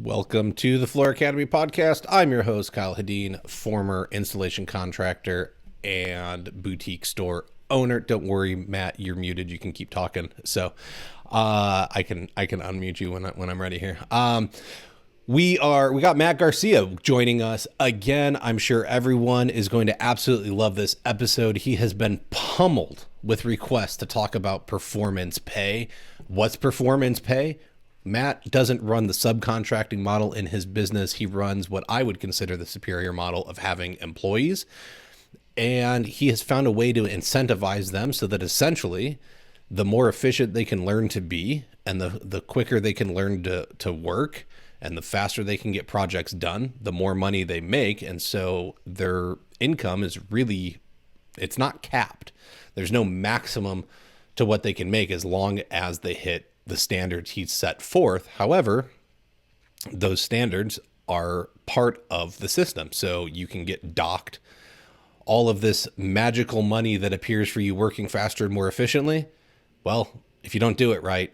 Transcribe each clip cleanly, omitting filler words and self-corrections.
Welcome to the Floor Academy podcast. I'm your host, Kyle Hedin, former installation contractor and boutique store owner. Don't worry, Matt, you're muted. You can keep talking. So I can unmute you when I'm ready here. We got Matt Garcia joining us again. I'm sure everyone is going to absolutely love this episode. He has been pummeled with requests to talk about performance pay. What's performance pay? Matt doesn't run the subcontracting model in his business. He runs what I would consider the superior model of having employees. And he has found a way to incentivize them so that essentially the more efficient they can learn to be and the quicker they can learn to work and the faster they can get projects done, the more money they make. And so their income is really, it's not capped. There's no maximum to what they can make as long as they hit the standards he's set forth. However, those standards are part of the system. So you can get docked all of this magical money that appears for you working faster and more efficiently. Well, if you don't do it right,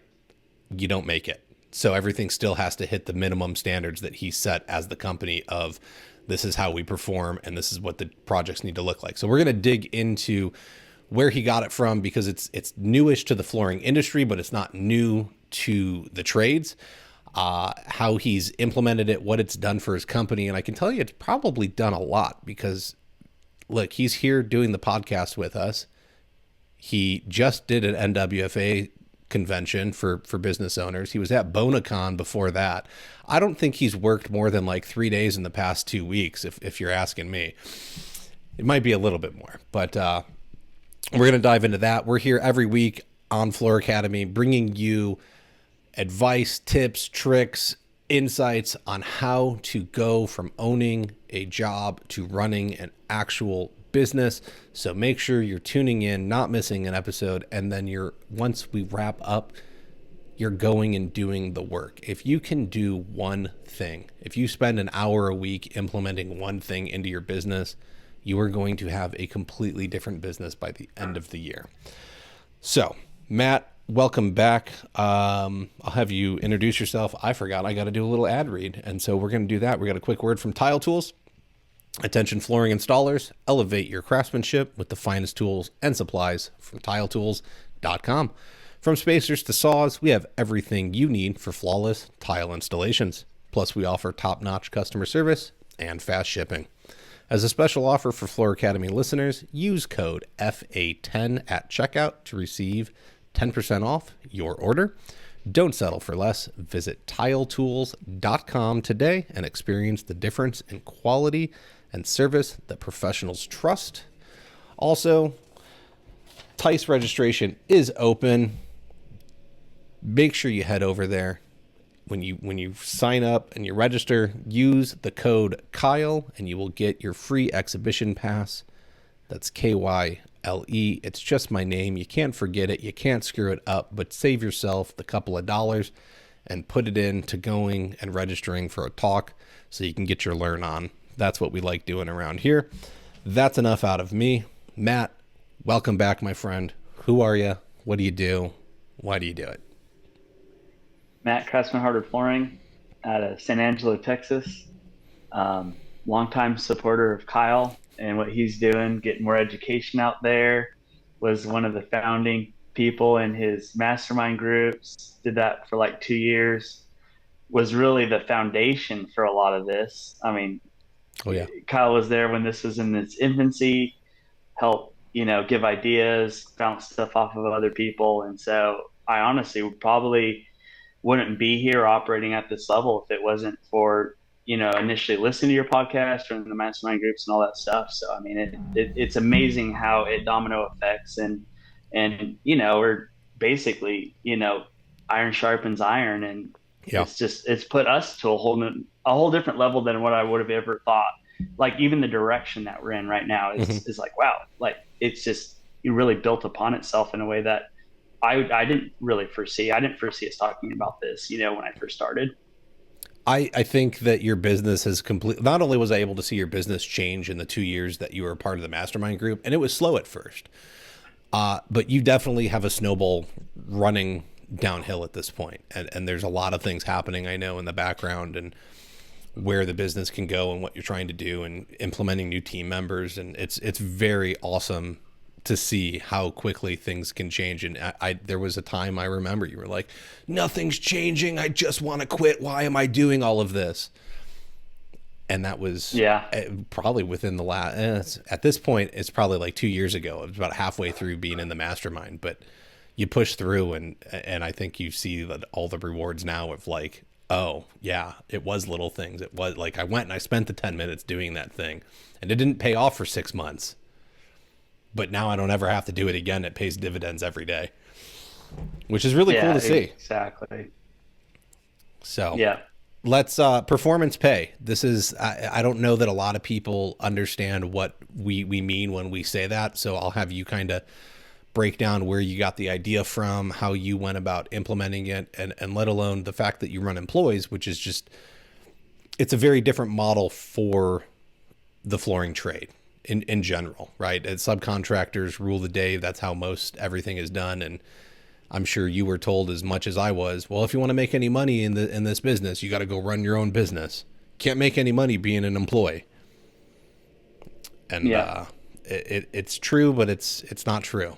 you don't make it. So everything still has to hit the minimum standards that he set as the company of this is how we perform and this is what the projects need to look like. So we're going to dig into where he got it from because it's newish to the flooring industry, but it's not new to the trades, how he's implemented it, what it's done for his company. And I can tell you it's probably done a lot because look, he's here doing the podcast with us. He just did an NWFA convention for business owners. He was at BonaCon before that. I don't think he's worked more than like 3 days in the past 2 weeks, if you're asking me. It might be a little bit more, but we're going to dive into that. We're here every week on Floor Academy, bringing you advice, tips, tricks, insights on how to go from owning a job to running an actual business. So make sure you're tuning in, not missing an episode. And then once we wrap up, you're going and doing the work. If you can do one thing, if you spend an hour a week implementing one thing into your business, you are going to have a completely different business by the end of the year. So, Matt, welcome back. I'll have you introduce yourself. I forgot I got to do a little ad read. And so we're going to do that. We got a quick word from Tile Tools. Attention flooring installers, elevate your craftsmanship with the finest tools and supplies from tiletools.com. From spacers to saws, we have everything you need for flawless tile installations. Plus, we offer top-notch customer service and fast shipping. As a special offer for Floor Academy listeners, use code FA10 at checkout to receive 10% off your order. Don't settle for less. Visit tiletools.com today and experience the difference in quality and service that professionals trust. Also, TICE registration is open. Make sure you head over there. When you sign up and you register, use the code Kyle and you will get your free exhibition pass. That's KYLE. It's just my name. You can't forget it. You can't screw it up, but save yourself the couple of dollars and put it into going and registering for a talk so you can get your learn on. That's what we like doing around here. That's enough out of me. Matt, welcome back, my friend. Who are you? What do you do? Why do you do it? Matt, Craftsman Hardwood Flooring out of San Angelo, Texas. Longtime supporter of Kyle and what he's doing, getting more education out there. Was one of the founding people in his mastermind groups. Did that for like 2 years. Was really the foundation for a lot of this. I mean, Kyle was there when this was in its infancy, helped, give ideas, bounce stuff off of other people. And so I honestly probably wouldn't be here operating at this level if it wasn't for, initially listening to your podcast or in the mastermind groups and all that stuff. So, I mean, it's amazing how it domino effects and, we're basically, iron sharpens iron and it's put us to a whole different level than what I would have ever thought. Like even the direction that we're in right now is like, wow, like it's just, it really built upon itself in a way that I didn't really foresee. I didn't foresee us talking about this, when I first started. I think that your business has not only was I able to see your business change in the 2 years that you were a part of the mastermind group, and it was slow at first, but you definitely have a snowball running downhill at this point. And there's a lot of things happening, I know, in the background, and where the business can go and what you're trying to do and implementing new team members. And it's very awesome to see how quickly things can change. And there was a time I remember you were like, nothing's changing. I just want to quit. Why am I doing all of this? And that was probably within the last, at this point, it's probably like 2 years ago. It was about halfway through being in the mastermind, but you push through, and I think you see that all the rewards now of like, oh yeah, it was little things. It was like, I went and I spent the 10 minutes doing that thing, and it didn't pay off for 6 months, but now I don't ever have to do it again. It pays dividends every day, which is really cool to see. Exactly. So let's performance pay. This is, I don't know that a lot of people understand what we mean when we say that. So I'll have you kind of break down where you got the idea from, how you went about implementing it, and let alone the fact that you run employees, which is just, it's a very different model for the flooring trade in general, right? And subcontractors rule the day. That's how most everything is done. And I'm sure you were told as much as I was, well, if you want to make any money in this business, you got to go run your own business. Can't make any money being an employee. And it's true, but it's not true.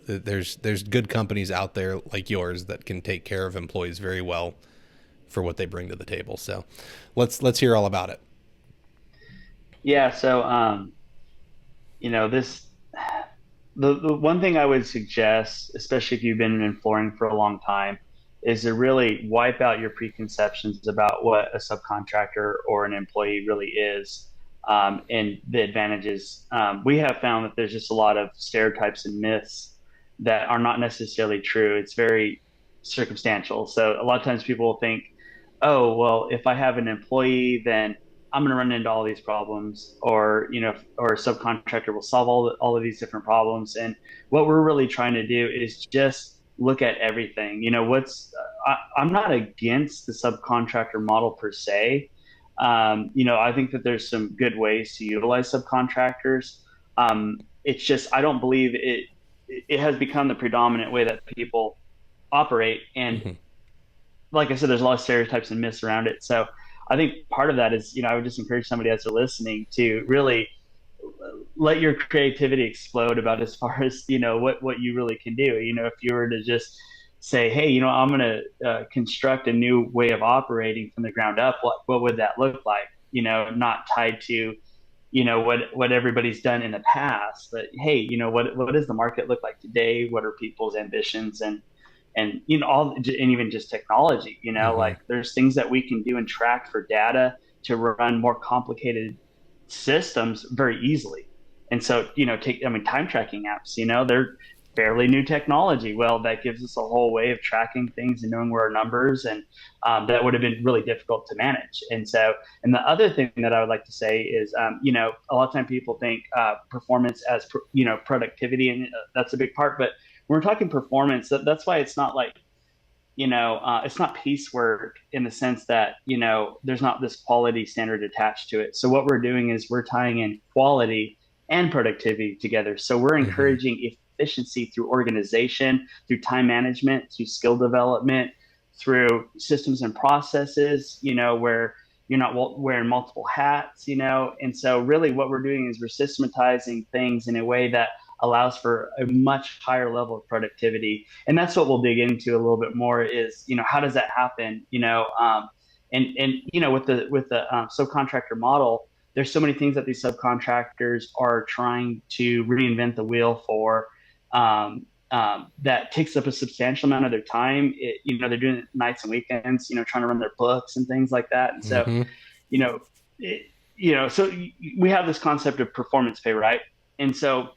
There's good companies out there like yours that can take care of employees very well for what they bring to the table. So let's hear all about it. Yeah. So, the one thing I would suggest, especially if you've been in flooring for a long time, is to really wipe out your preconceptions about what a subcontractor or an employee really is, and the advantages. We have found that there's just a lot of stereotypes and myths that are not necessarily true. It's very circumstantial. So a lot of times people will think, oh, well, if I have an employee, then I'm going to run into all these problems, or, or a subcontractor will solve all of these different problems. And what we're really trying to do is just look at everything. I'm not against the subcontractor model per se. I think that there's some good ways to utilize subcontractors. It's just, I don't believe it has become the predominant way that people operate. And like I said, there's a lot of stereotypes and myths around it. So I think part of that is, I would just encourage somebody as they're listening to really let your creativity explode about as far as, what you really can do. If you were to just say, hey, I'm going to construct a new way of operating from the ground up, what would that look like? Not tied to, what everybody's done in the past, but hey, what does the market look like today? What are people's ambitions? And and even just technology, like there's things that we can do and track for data to run more complicated systems very easily. And so, time tracking apps, they're fairly new technology. Well, that gives us a whole way of tracking things and knowing where our numbers, and that would have been really difficult to manage. And the other thing that I would like to say is, a lot of time people think performance as, productivity, and that's a big part, but when we're talking performance, that's why it's not like, it's not piecework in the sense that, there's not this quality standard attached to it. So what we're doing is we're tying in quality and productivity together. So we're encouraging efficiency through organization, through time management, through skill development, through systems and processes, where you're not wearing multiple hats, and so really what we're doing is we're systematizing things in a way that allows for a much higher level of productivity. And that's what we'll dig into a little bit more is, how does that happen? With the subcontractor model, there's so many things that these subcontractors are trying to reinvent the wheel for, that takes up a substantial amount of their time. They're doing it nights and weekends, trying to run their books and things like that. And so, so we have this concept of performance pay, right? And so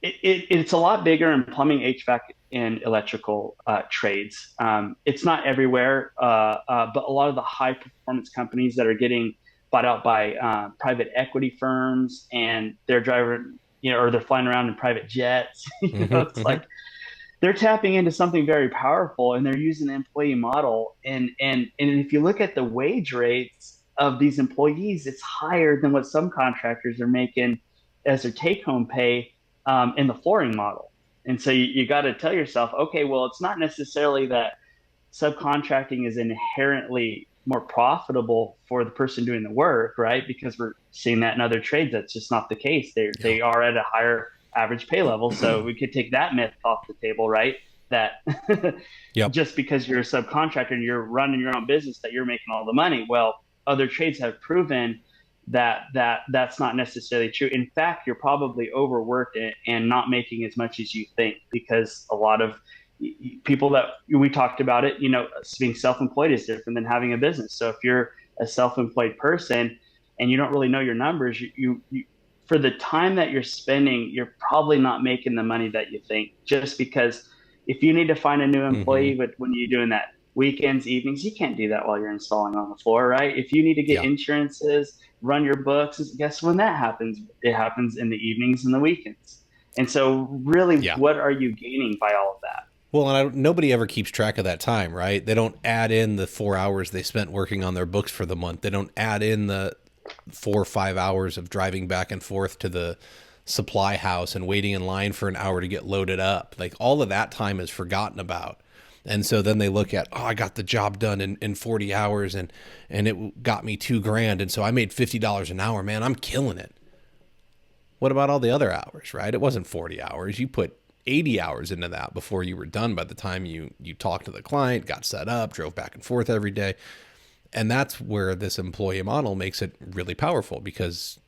it's a lot bigger in plumbing, HVAC, and electrical trades. It's not everywhere, but a lot of the high performance companies that are getting bought out by private equity firms, and they're driving, or they're flying around in private jets. It's like they're tapping into something very powerful, and they're using the employee model. And if you look at the wage rates of these employees, it's higher than what some contractors are making as their take home pay in the flooring model. And so you got to tell yourself, okay, well, it's not necessarily that subcontracting is inherently more profitable for the person doing the work, right? Because we're seeing that in other trades. That's just not the case. Yeah. They are at a higher average pay level. So we could take that myth off the table, right? That Yep. just because you're a subcontractor and you're running your own business, that you're making all the money. Well, other trades have proven that's not necessarily true. In fact, you're probably overworked and not making as much as you think, because a lot of people that we talked about it, being self-employed is different than having a business. So if you're a self-employed person and you don't really know your numbers, you for the time that you're spending, you're probably not making the money that you think, just because if you need to find a new employee, but when you're doing that weekends, evenings, you can't do that while you're installing on the floor, right? If you need to get Yeah. insurances, run your books, guess when that happens? It happens in the evenings and the weekends. And so really, Yeah. what are you gaining by all of that? Well, and nobody ever keeps track of that time, right? They don't add in the 4 hours they spent working on their books for the month. They don't add in the 4 or 5 hours of driving back and forth to the supply house and waiting in line for an hour to get loaded up. Like, all of that time is forgotten about. And so then they look at, oh, I got the job done in 40 hours and it got me $2,000. And so I made $50 an hour, man, I'm killing it. What about all the other hours, right? It wasn't 40 hours. You put 80 hours into that before you were done by the time you talked to the client, got set up, drove back and forth every day. And that's where this employee model makes it really powerful, because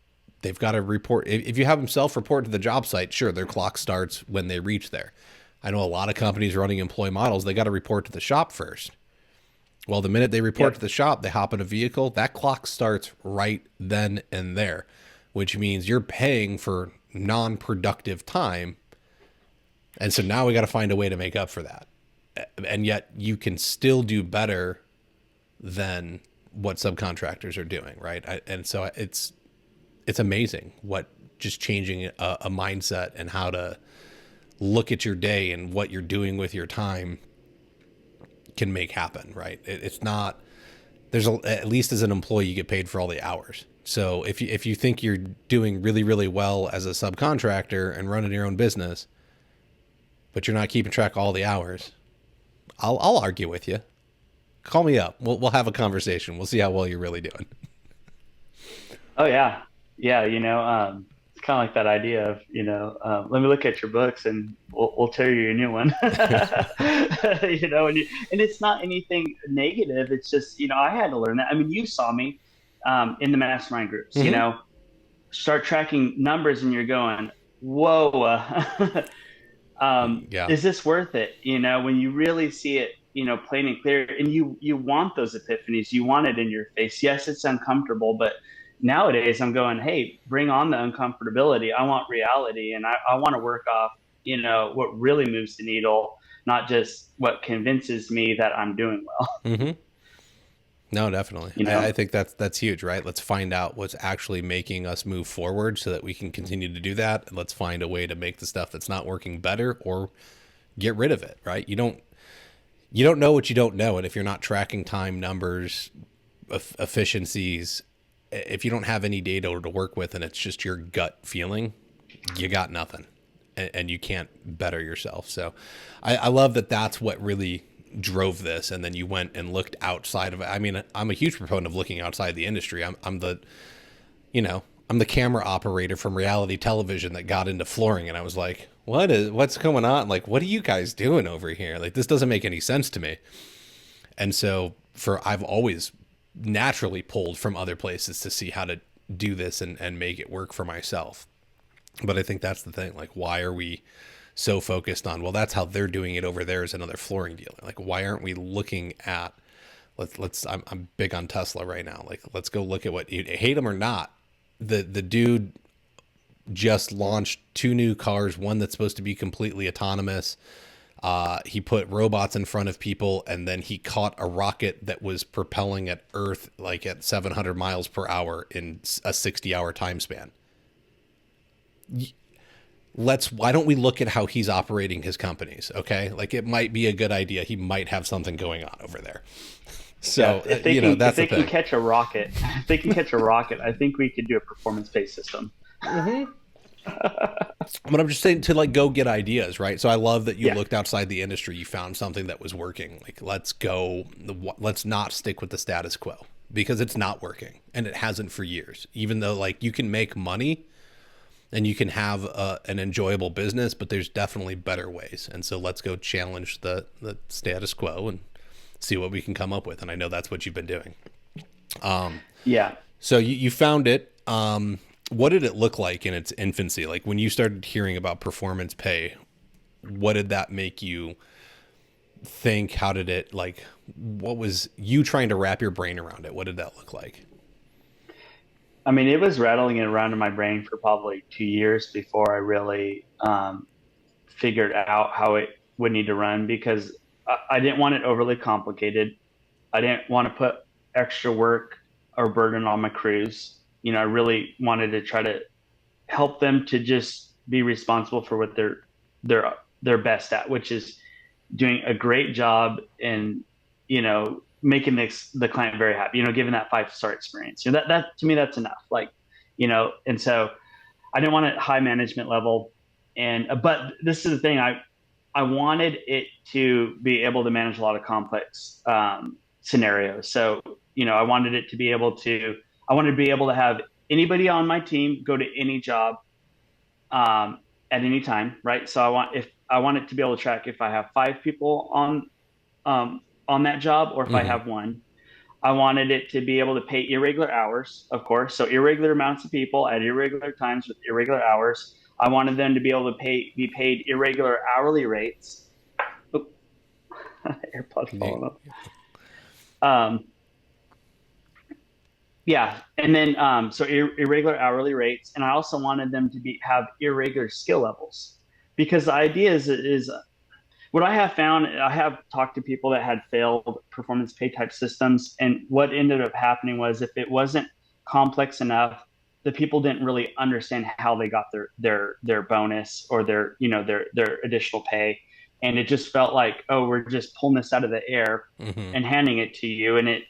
they've got to report. If you have them self-report to the job site, sure, their clock starts when they reach there. I know a lot of companies running employee models, they got to report to the shop first. Well, the minute they report to the shop, they hop in a vehicle, that clock starts right then and there, which means you're paying for non-productive time. And so now we got to find a way to make up for that. And yet you can still do better than what subcontractors are doing, right? And so it's amazing what just changing a mindset and how to look at your day and what you're doing with your time can make happen, right? It's not, at least as an employee, you get paid for all the hours. So if you think you're doing really, really well as a subcontractor and running your own business, but you're not keeping track of all the hours, I'll argue with you. Call me up. We'll have a conversation. We'll see how well you're really doing. Oh yeah. Yeah. It's kind of like that idea of, let me look at your books and we'll tear you a new one. And it's not anything negative. It's just, I had to learn that. I mean, you saw me in the mastermind groups, start tracking numbers and you're going, whoa, Yeah. is this worth it? When you really see it, plain and clear, and you want those epiphanies, you want it in your face. Yes, it's uncomfortable, but nowadays I'm going, hey, bring on the uncomfortability. I want reality, and I want to work off, what really moves the needle, not just what convinces me that I'm doing well. Mm-hmm. No, definitely. I think that's huge, right? Let's find out what's actually making us move forward so that we can continue to do that. And let's find a way to make the stuff that's not working better or get rid of it, right? You don't know what you don't know. And if you're not tracking time, numbers, efficiencies, if you don't have any data to work with and it's just your gut feeling, you got nothing and you can't better yourself. So I love that that's what really drove this. And then you went and looked outside of it. I mean, I'm a huge proponent of looking outside the industry. I'm the camera operator from reality television that got into flooring. And I was like, what's going on? Like, what are you guys doing over here? Like, this doesn't make any sense to me. And so I've always naturally pulled from other places to see how to do this and make it work for myself. But I think that's the thing. Like, why are we so focused on, well, that's how they're doing it over there as another flooring dealer? Like, why aren't we looking at, I'm big on Tesla right now. Like, let's go look at what, you hate them or not, the dude just launched 2 new cars, one that's supposed to be completely autonomous. He put robots in front of people, and then he caught a rocket that was propelling at Earth like at 700 miles per hour in a 60-hour time span. Why don't we look at how he's operating his companies? Okay. Like, it might be a good idea. He might have something going on over there. So, if they can catch a rocket, I think we could do a performance-based system. Mm-hmm. But I'm just saying to like go get ideas, right? So I love that you Yeah. looked outside the industry, you found something that was working. Like let's go, let's not stick with the status quo because it's not working and it hasn't for years. Even though like you can make money and you can have an enjoyable business, but there's definitely better ways. And so let's go challenge the status quo and see what we can come up with. And I know that's what you've been doing. Yeah. So you found it. What did it look like in its infancy? Like when you started hearing about performance pay, what did that make you think? How did it like? What was you trying to wrap your brain around it? What did that look like? I mean, it was rattling it around in my brain for probably 2 years before I really figured out how it would need to run because I didn't want it overly complicated. I didn't want to put extra work or burden on my crews. I really wanted to try to help them to just be responsible for what they're they're best at, which is doing a great job and making the client very happy. Giving that 5-star experience. That to me that's enough. Like, and so I didn't want it high management level, and but this is the thing I wanted it to be able to manage a lot of complex scenarios. So, I wanted it to be able to, I wanted to be able to have anybody on my team go to any job at any time, right? So if I want it to be able to track if I have 5 people on that job or if I Mm-hmm. have one. I wanted it to be able to pay irregular hours, of course. So irregular amounts of people at irregular times with irregular hours. I wanted them to be able to be paid irregular hourly rates. Oop, AirPod falling off. Um, yeah, and then so irregular hourly rates, and I also wanted them to have irregular skill levels, because the idea is what I have found. I have talked to people that had failed performance pay type systems, and what ended up happening was if it wasn't complex enough, the people didn't really understand how they got their bonus or their additional pay, and it just felt like, oh, we're just pulling this out of the air Mm-hmm. and handing it to you, and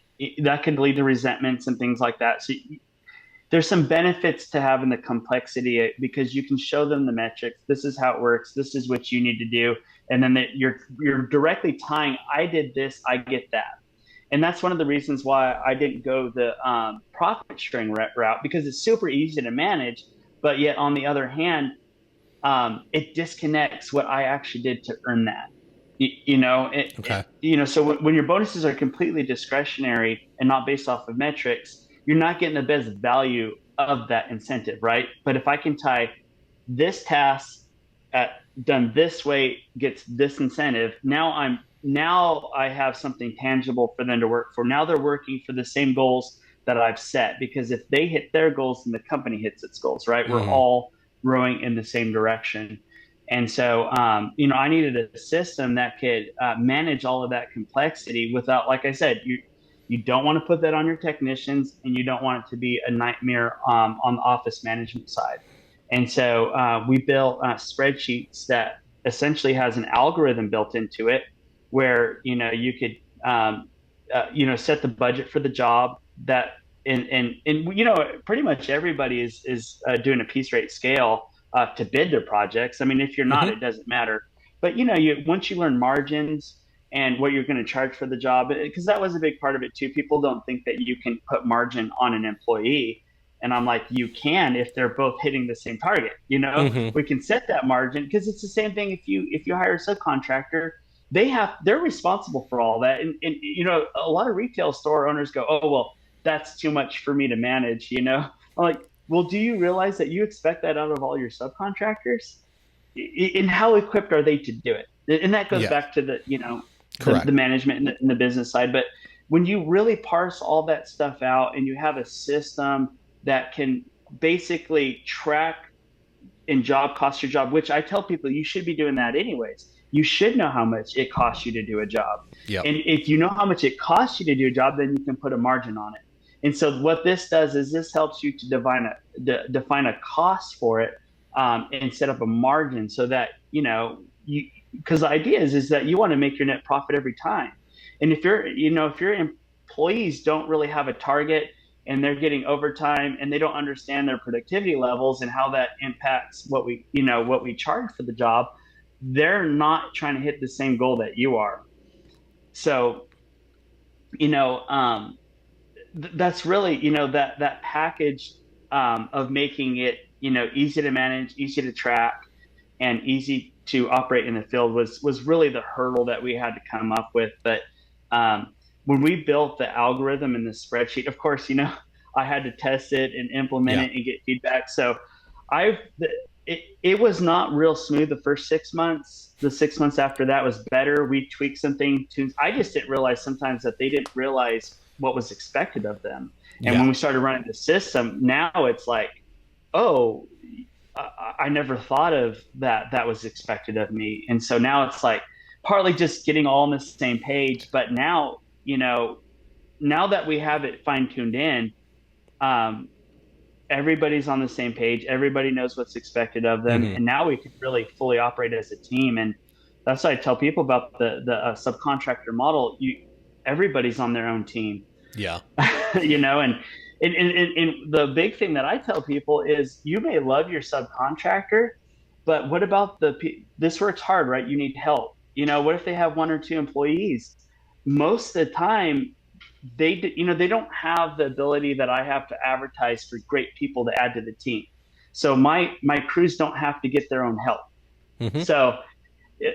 that could lead to resentments and things like that. So there's some benefits to having the complexity because you can show them the metrics. This is how it works. This is what you need to do, and then you're directly tying. I did this. I get that, and that's one of the reasons why I didn't go the profit sharing route, because it's super easy to manage, but yet on the other hand, it disconnects what I actually did to earn that. Okay. So when your bonuses are completely discretionary and not based off of metrics, you're not getting the best value of that incentive, right? But if I can tie this task at done this way gets this incentive, now I have something tangible for them to work for. Now they're working for the same goals that I've set, because if they hit their goals, then the company hits its goals, right? We're Mm-hmm. all rowing in the same direction. And so, I needed a system that could manage all of that complexity without, like I said, you don't want to put that on your technicians, and you don't want it to be a nightmare on the office management side. And so we built spreadsheets that essentially has an algorithm built into it, where you could set the budget for the job that and pretty much everybody is doing a piece rate scale to bid their projects. I mean, if you're not, Mm-hmm. it doesn't matter. But you once you learn margins and what you're going to charge for the job, because that was a big part of it too. People don't think that you can put margin on an employee, and I'm like, you can if they're both hitting the same target. Mm-hmm. We can set that margin, because it's the same thing if you hire a subcontractor. They're responsible for all that, and a lot of retail store owners go, oh well, that's too much for me to manage. I'm like, well, do you realize that you expect that out of all your subcontractors? And how equipped are they to do it? And that goes Yeah. back to the Correct. management and the business side. But when you really parse all that stuff out and you have a system that can basically track and job cost your job, which I tell people you should be doing that anyways. You should know how much it costs you to do a job. Yep. And if you know how much it costs you to do a job, then you can put a margin on it. And so what this does is this helps you to define a cost for it, and set up a margin so that, because the idea is that you want to make your net profit every time. And if your employees don't really have a target, and they're getting overtime and they don't understand their productivity levels and how that impacts what we charge for the job, they're not trying to hit the same goal that you are. So, you know, that's really, that package of making it, easy to manage, easy to track, and easy to operate in the field was really the hurdle that we had to come up with. But when we built the algorithm in the spreadsheet, of course, I had to test it and implement Yeah. it and get feedback. So I've it was not real smooth the first 6 months. The 6 months after that was better. We tweaked something to. I just didn't realize sometimes that they didn't realize what was expected of them. And Yeah. when we started running the system, now it's like, oh, I never thought of that. That was expected of me. And so now it's like partly just getting all on the same page. But now, now that we have it fine tuned in, um, everybody's on the same page. Everybody knows what's expected of them. Hmm. And now we can really fully operate as a team. And that's what I tell people about the subcontractor model. Everybody's on their own team. Yeah. And the big thing that I tell people is you may love your subcontractor, but what about this works hard, right? You need help. What if they have one or two employees? Most of the time, they don't have the ability that I have to advertise for great people to add to the team. So my crews don't have to get their own help. Hmm. So,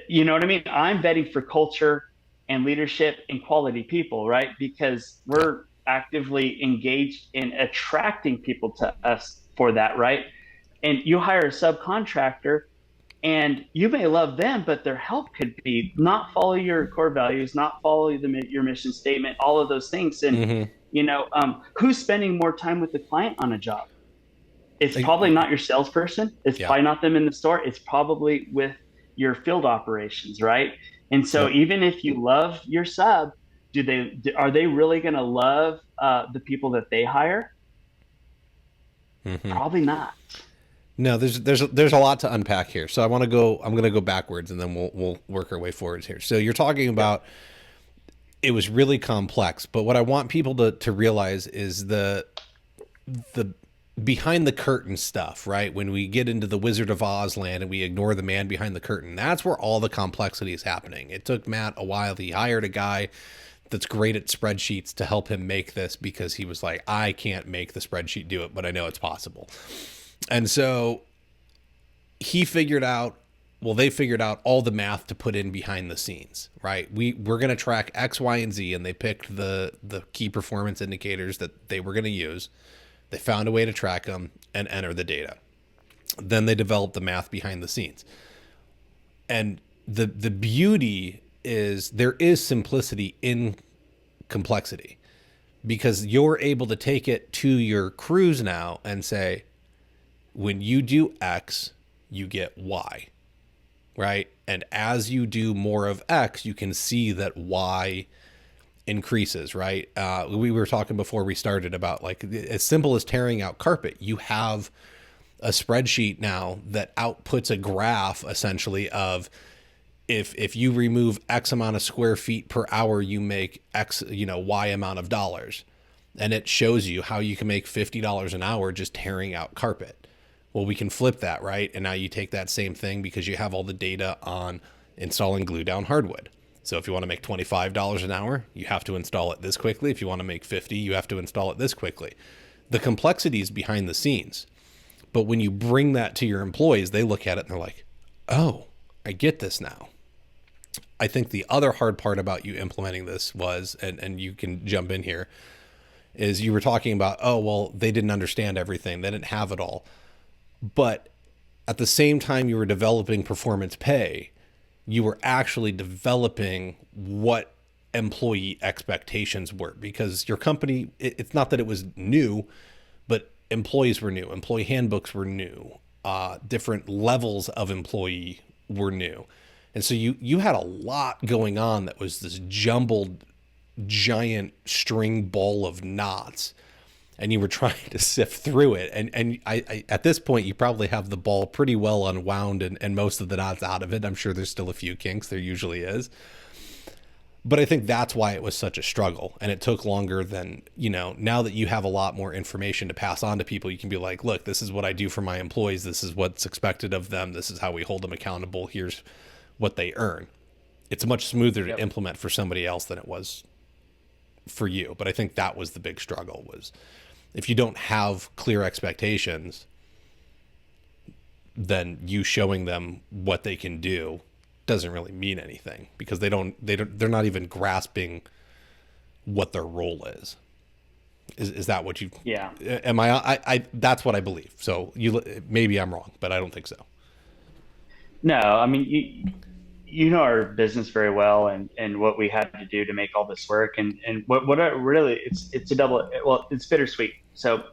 you know what I mean? I'm vetting for culture and leadership and quality people, right? Because we're actively engaged in attracting people to us for that, right? And you hire a subcontractor and you may love them, but their help could be not follow your core values, not follow your mission statement, all of those things. And, Hmm. who's spending more time with the client on a job? It's Like, probably not your salesperson. It's yeah. probably not them in the store. It's probably with your field operations, right? And so Yep. even if you love your sub, are they really going to love the people that they hire? Hmm. Probably not. No, there's a lot to unpack here. So I'm going to go backwards and then we'll work our way forwards here. So you're talking about it was really complex, but what I want people to realize is the behind the curtain stuff, right? When we get into the Wizard of Oz land and we ignore the man behind the curtain, that's where all the complexity is happening. It took Matt a while. He hired a guy that's great at spreadsheets to help him make this because he was like, I can't make the spreadsheet do it, but I know it's possible. And so he figured out, well, they figured out all the math to put in behind the scenes, right? We're going to track X, Y, and Z, and they picked the key performance indicators that they were going to use. They found a way to track them and enter the data. Then they developed the math behind the scenes. And the beauty is there is simplicity in complexity because you're able to take it to your crews now and say, when you do X, you get Y, right? And as you do more of X, you can see that Y increases, right? We were talking before we started about like as simple as tearing out carpet. You have a spreadsheet now that outputs a graph essentially of if you remove X amount of square feet per hour, you make X, Y amount of dollars. And it shows you how you can make $50 an hour just tearing out carpet. Well, we can flip that, right? And now you take that same thing because you have all the data on installing glue down hardwood. So if you want to make $25 an hour, you have to install it this quickly. If you want to make 50, you have to install it this quickly. The complexity is behind the scenes. But when you bring that to your employees, they look at it and they're like, oh, I get this now. I think the other hard part about you implementing this was, and you can jump in here, is you were talking about, oh, well, they didn't understand everything. They didn't have it all. But at the same time you were developing performance pay, you were actually developing what employee expectations were because your company, it's not that it was new, but employees were new. Employee handbooks were new. Different levels of employee were new. And so you had a lot going on that was this jumbled giant string ball of knots. And you were trying to sift through it. And I at this point, you probably have the ball pretty well unwound and most of the knots out of it. I'm sure there's still a few kinks. There usually is. But I think that's why it was such a struggle, and it took longer than, now that you have a lot more information to pass on to people, you can be like, look, this is what I do for my employees. This is what's expected of them. This is how we hold them accountable. Here's what they earn. It's much smoother to implement for somebody else than it was for you. But I think that was the big struggle, was if you don't have clear expectations, then you showing them what they can do doesn't really mean anything, because they're not even grasping what their role is. Is that what you? Yeah. Am I that's what I believe. So maybe I'm wrong, but I don't think so. No, I mean, you know our business very well, and what we had to do to make all this work, and what I really, it's a double, well, it's bittersweet. So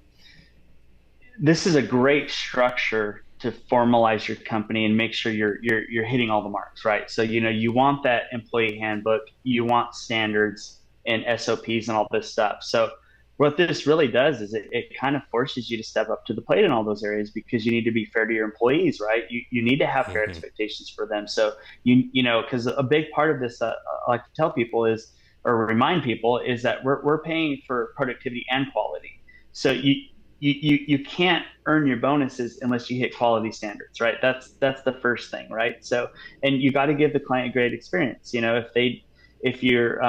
this is a great structure to formalize your company and make sure you're hitting all the marks, right? So you want that employee handbook, you want standards and SOPs and all this stuff. So what this really does is it kind of forces you to step up to the plate in all those areas, because you need to be fair to your employees, right? You need to have fair expectations for them. So because a big part of this, I like to tell people is, or remind people, is that we're paying for productivity and quality. So you can't earn your bonuses unless you hit quality standards, right? That's the first thing, right? So, and you got to give the client a great experience. If you're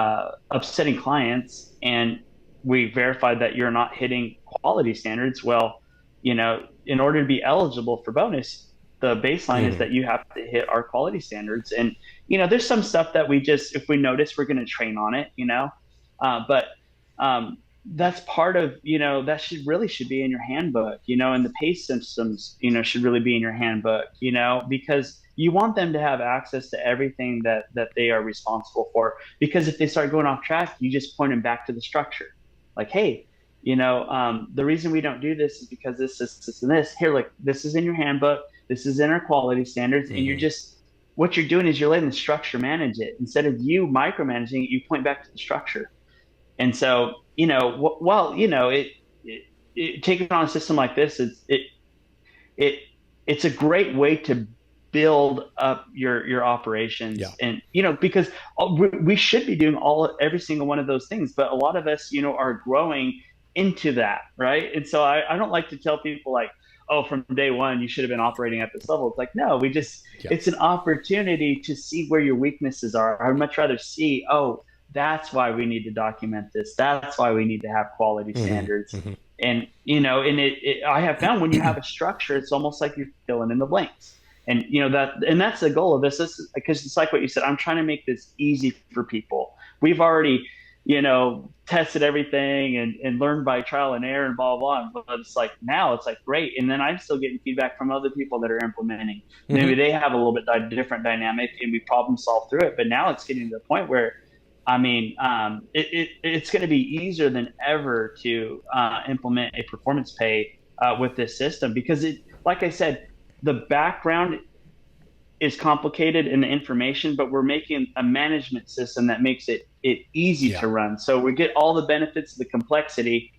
upsetting clients and we verified that you're not hitting quality standards, well, in order to be eligible for bonus, the baseline is that you have to hit our quality standards. And there's some stuff that if we notice, we're going to train on it, but that's part of, that should be in your handbook, and the pay systems, should really be in your handbook, because you want them to have access to everything that they are responsible for. Because if they start going off track, you just point them back to the structure. Like, hey, the reason we don't do this is because this, and this. Here, look, this is in your handbook. This is in our quality standards. And what you're doing is you're letting the structure manage it. Instead of you micromanaging it, you point back to the structure. And so, taking on a system like this, it's a great way to build up your operations. And because we should be doing every single one of those things, but a lot of us are growing into that, right? And so I don't like to tell people like, oh, from day one you should have been operating at this level. It's like, no, it's an opportunity to see where your weaknesses are. I'd much rather see, oh, that's why we need to document this, that's why we need to have quality standards. And I have found when you have a structure, it's almost like you're filling in the blanks. And that's the goal of this. This is because it's like what you said. I'm trying to make this easy for people. We've already, tested everything and learned by trial and error and blah, blah, blah. But it's like, now it's like, great. And then I'm still getting feedback from other people that are implementing. Maybe they have a little bit different dynamic and we problem solve through it. But now it's getting to the point where, it's going to be easier than ever to implement a performance pay with this system, because like I said, the background is complicated in the information, but we're making a management system that makes it easy to run. So we get all the benefits of the complexity,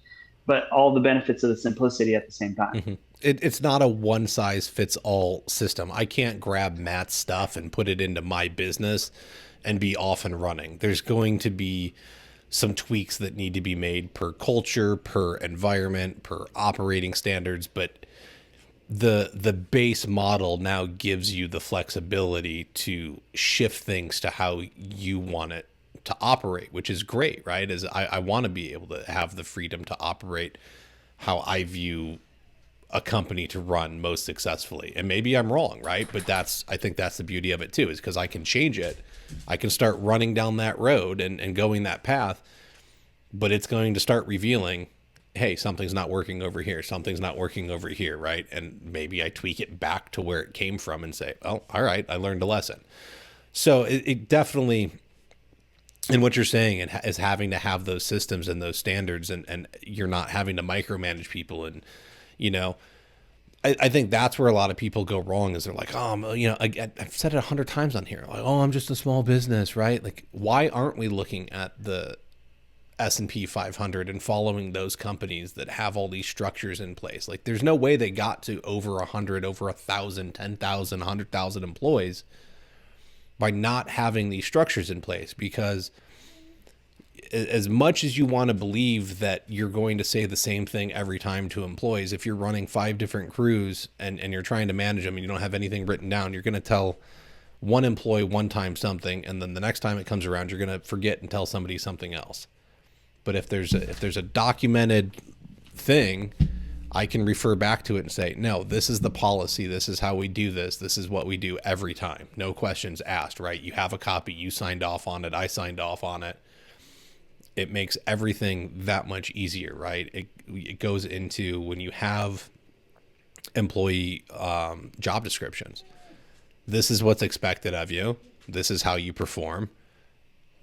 but all the benefits of the simplicity at the same time. It's not a one size fits all system. I can't grab Matt's stuff and put it into my business and be off and running. There's going to be some tweaks that need to be made per culture, per environment, per operating standards, but the base model now gives you the flexibility to shift things to how you want it to operate, which is great, right? I want to be able to have the freedom to operate how I view a company to run most successfully. And maybe I'm wrong, right? But I think that's the beauty of it too, is because I can change it. I can start running down that road and going that path, but it's going to start revealing, hey, something's not working over here. Something's not working over here, right? And maybe I tweak it back to where it came from and say, oh, all right, I learned a lesson. So it definitely, and what you're saying is having to have those systems and those standards, and you're not having to micromanage people. And, I think that's where a lot of people go wrong, is they're like, oh, I've said it 100 times on here. Like, oh, I'm just a small business, right? Like, why aren't we looking at the S&P 500 and following those companies that have all these structures in place? Like, there's no way they got to over 100, over 1,000, 10,000, 100,000 employees by not having these structures in place, because as much as you want to believe that you're going to say the same thing every time to employees, if you're running 5 different crews and you're trying to manage them and you don't have anything written down, you're going to tell one employee one time something, and then the next time it comes around, you're going to forget and tell somebody something else. But if there's a documented thing, I can refer back to it and say, no, this is the policy. This is how we do this. This is what we do every time. No questions asked, right? You have a copy. You signed off on it. I signed off on it. It makes everything that much easier, right? It goes into when you have employee job descriptions. This is what's expected of you. This is how you perform.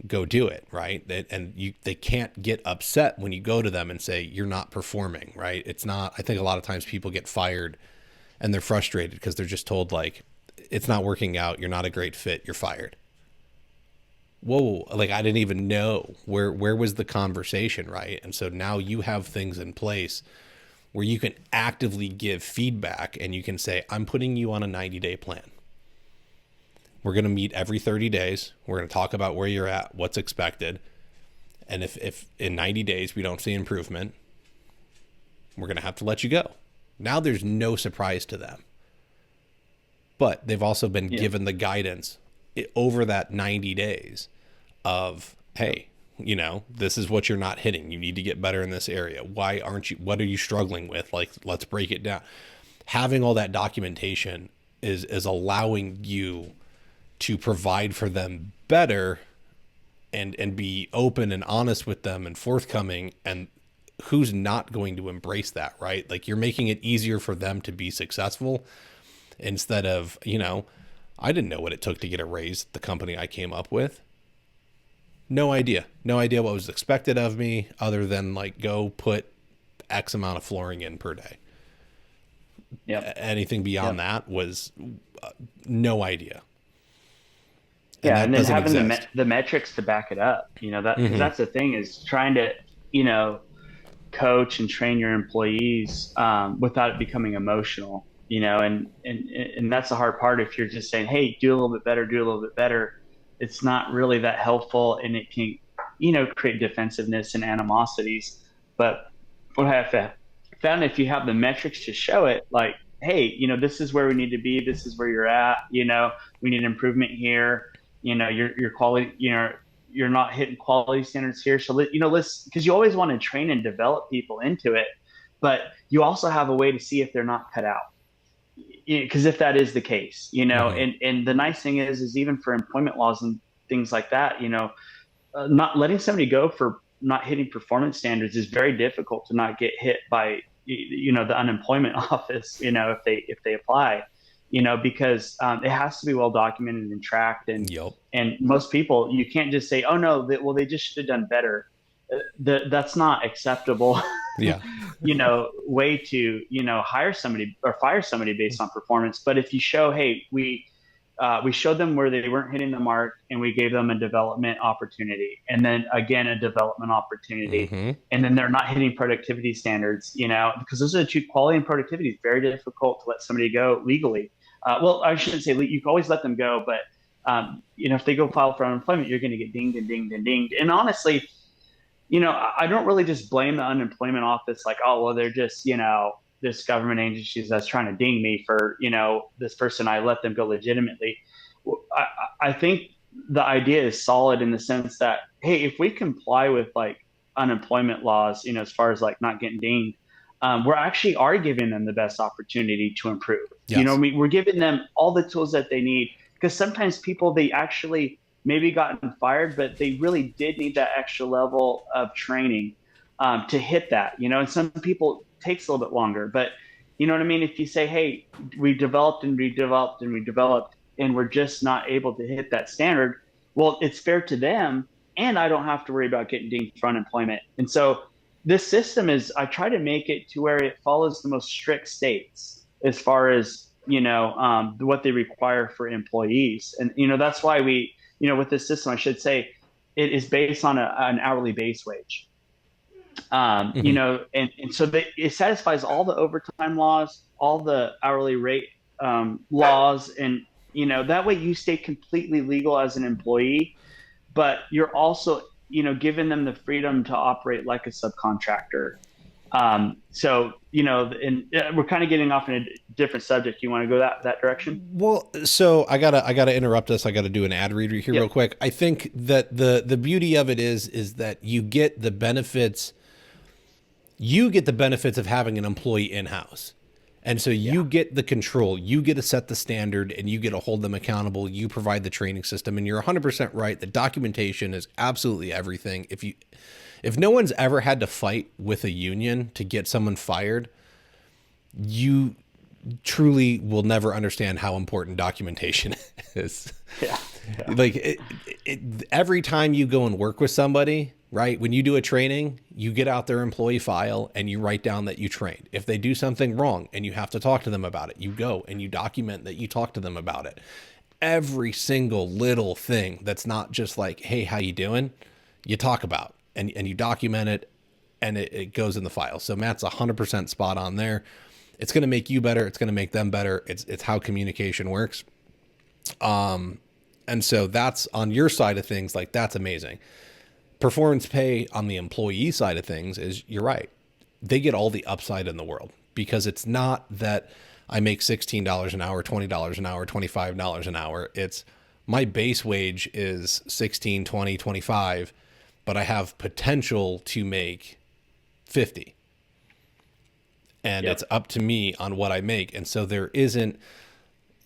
Go do it, right? And they can't get upset when you go to them and say you're not performing, right? It's not. I think a lot of times people get fired and they're frustrated because they're just told like it's not working out. You're not a great fit. You're fired. Whoa, like I didn't even know where was the conversation, right? And so now you have things in place where you can actively give feedback and you can say, I'm putting you on a 90-day plan. We're going to meet every 30 days. We're going to talk about where you're at, what's expected. And if in 90 days we don't see improvement, we're going to have to let you go. Now there's no surprise to them. But they've also been given the guidance over that 90 days of, hey, this is what you're not hitting. You need to get better in this area. Why aren't you, what are you struggling with? Like, let's break it down. Having all that documentation is allowing you to provide for them better and be open and honest with them and forthcoming. And who's not going to embrace that, right? Like you're making it easier for them to be successful instead of, I didn't know what it took to get a raise at the company I came up with. No idea what was expected of me other than like go put X amount of flooring in per day. Yep. Anything beyond that was no idea. And then having the metrics to back it up, because that's the thing is trying to, coach and train your employees without it becoming emotional, and that's the hard part. If you're just saying, hey, do a little bit better, it's not really that helpful, and it can, create defensiveness and animosities. But what I have found, if you have the metrics to show it, like, hey, this is where we need to be, this is where you're at, we need improvement here, your quality, you're not hitting quality standards here. So, let's, because you always want to train and develop people into it, but you also have a way to see if they're not cut out. Because if that is the case, and the nice thing is even for employment laws and things like that, not letting somebody go for not hitting performance standards is very difficult to not get hit by, the unemployment office, if they apply, because it has to be well documented and tracked. And most people, you can't just say, oh no, they just should have done better. That's not acceptable. Way to, hire somebody or fire somebody based on performance. But if you show, hey, we showed them where they weren't hitting the mark and we gave them a development opportunity, and then again, a development opportunity, and then they're not hitting productivity standards, because those are the two, quality and productivity. Is very difficult to let somebody go legally. Well, I shouldn't say you can always let them go, but if they go file for unemployment, you're going to get dinged and dinged and dinged. And honestly, I don't really just blame the unemployment office like, oh, well, they're just, this government agencies that's trying to ding me for, this person. I let them go legitimately. I think the idea is solid in the sense that, hey, if we comply with like unemployment laws, as far as like not getting dinged, we're actually are giving them the best opportunity to improve. Yes. We're giving them all the tools that they need, because sometimes people, they actually maybe gotten fired, but they really did need that extra level of training to hit that, and some people takes a little bit longer, but you know what I mean? If you say, hey, we developed and redeveloped and redeveloped, and we're just not able to hit that standard, well, it's fair to them, and I don't have to worry about getting dinged for unemployment. And so this system is, I try to make it to where it follows the most strict states as far as, what they require for employees. And, that's why we, with this system, I should say, it is based on an hourly base wage. And so it satisfies all the overtime laws, all the hourly rate laws. And, that way you stay completely legal as an employee, but you're also giving them the freedom to operate like a subcontractor. So, and we're kind of getting off in a different subject. You want to go that direction? Well, so I gotta interrupt us. I gotta do an ad read here Yep. real quick. I think that the beauty of it is that you get the benefits. You get the benefits of having an employee in house. And so you get the control, you get to set the standard, and you get to hold them accountable. You provide the training system, and you're 100% right. The documentation is absolutely everything. If no one's ever had to fight with a union to get someone fired, you truly will never understand how important documentation is. Yeah. Like every time you go and work with somebody, right? When you do a training, you get out their employee file and you write down that you trained. If they do something wrong and you have to talk to them about it, you go and you document that you talk to them about it. Every single little thing that's not just like, hey, how you doing? You talk about and you document it, and it goes in the file. So Matt's 100% spot on there. It's going to make you better. It's going to make them better. It's how communication works. And so that's on your side of things. Like, that's amazing. Performance pay on the employee side of things is, you're right. They get all the upside in the world, because it's not that I make $16 an hour, $20 an hour, $25 an hour. It's my base wage is 16, 20, 25, but I have potential to make 50. And It's up to me on what I make. And so there isn't,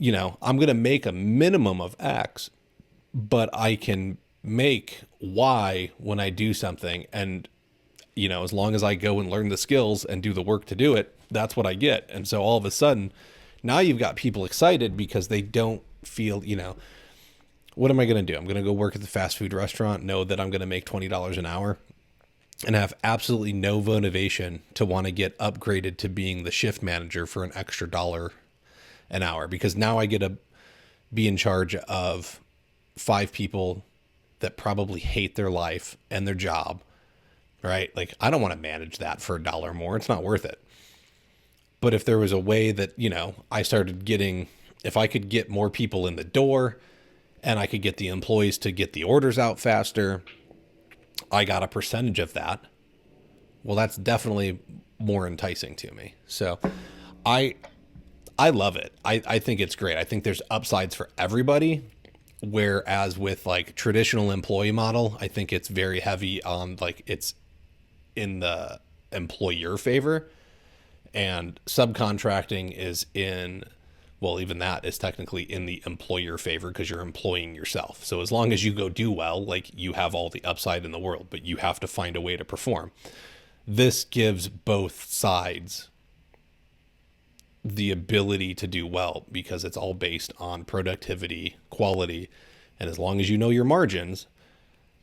I'm going to make a minimum of X, but I can make Y when I do something. And, as long as I go and learn the skills and do the work to do it, that's what I get. And so all of a sudden, now you've got people excited because they don't feel, what am I going to do? I'm going to go work at the fast food restaurant, know that I'm going to make $20 an hour, and have absolutely no motivation to want to get upgraded to being the shift manager for an extra $1 an hour, because now I get to be in charge of 5 people that probably hate their life and their job, right? Like, I don't want to manage that for $1 more. It's not worth it. But if there was a way that, I started getting, if I could get more people in the door and I could get the employees to get the orders out faster, I got a percentage of that. Well, that's definitely more enticing to me. So I love it. I think it's great. I think there's upsides for everybody. Whereas with like traditional employee model, I think it's very heavy on, like, it's in the employer favor, and subcontracting is in, well, even that is technically in the employer favor, because you're employing yourself. So as long as you go do well, like, you have all the upside in the world, but you have to find a way to perform. This gives both sides the ability to do well, because it's all based on productivity, quality. And as long as you know your margins,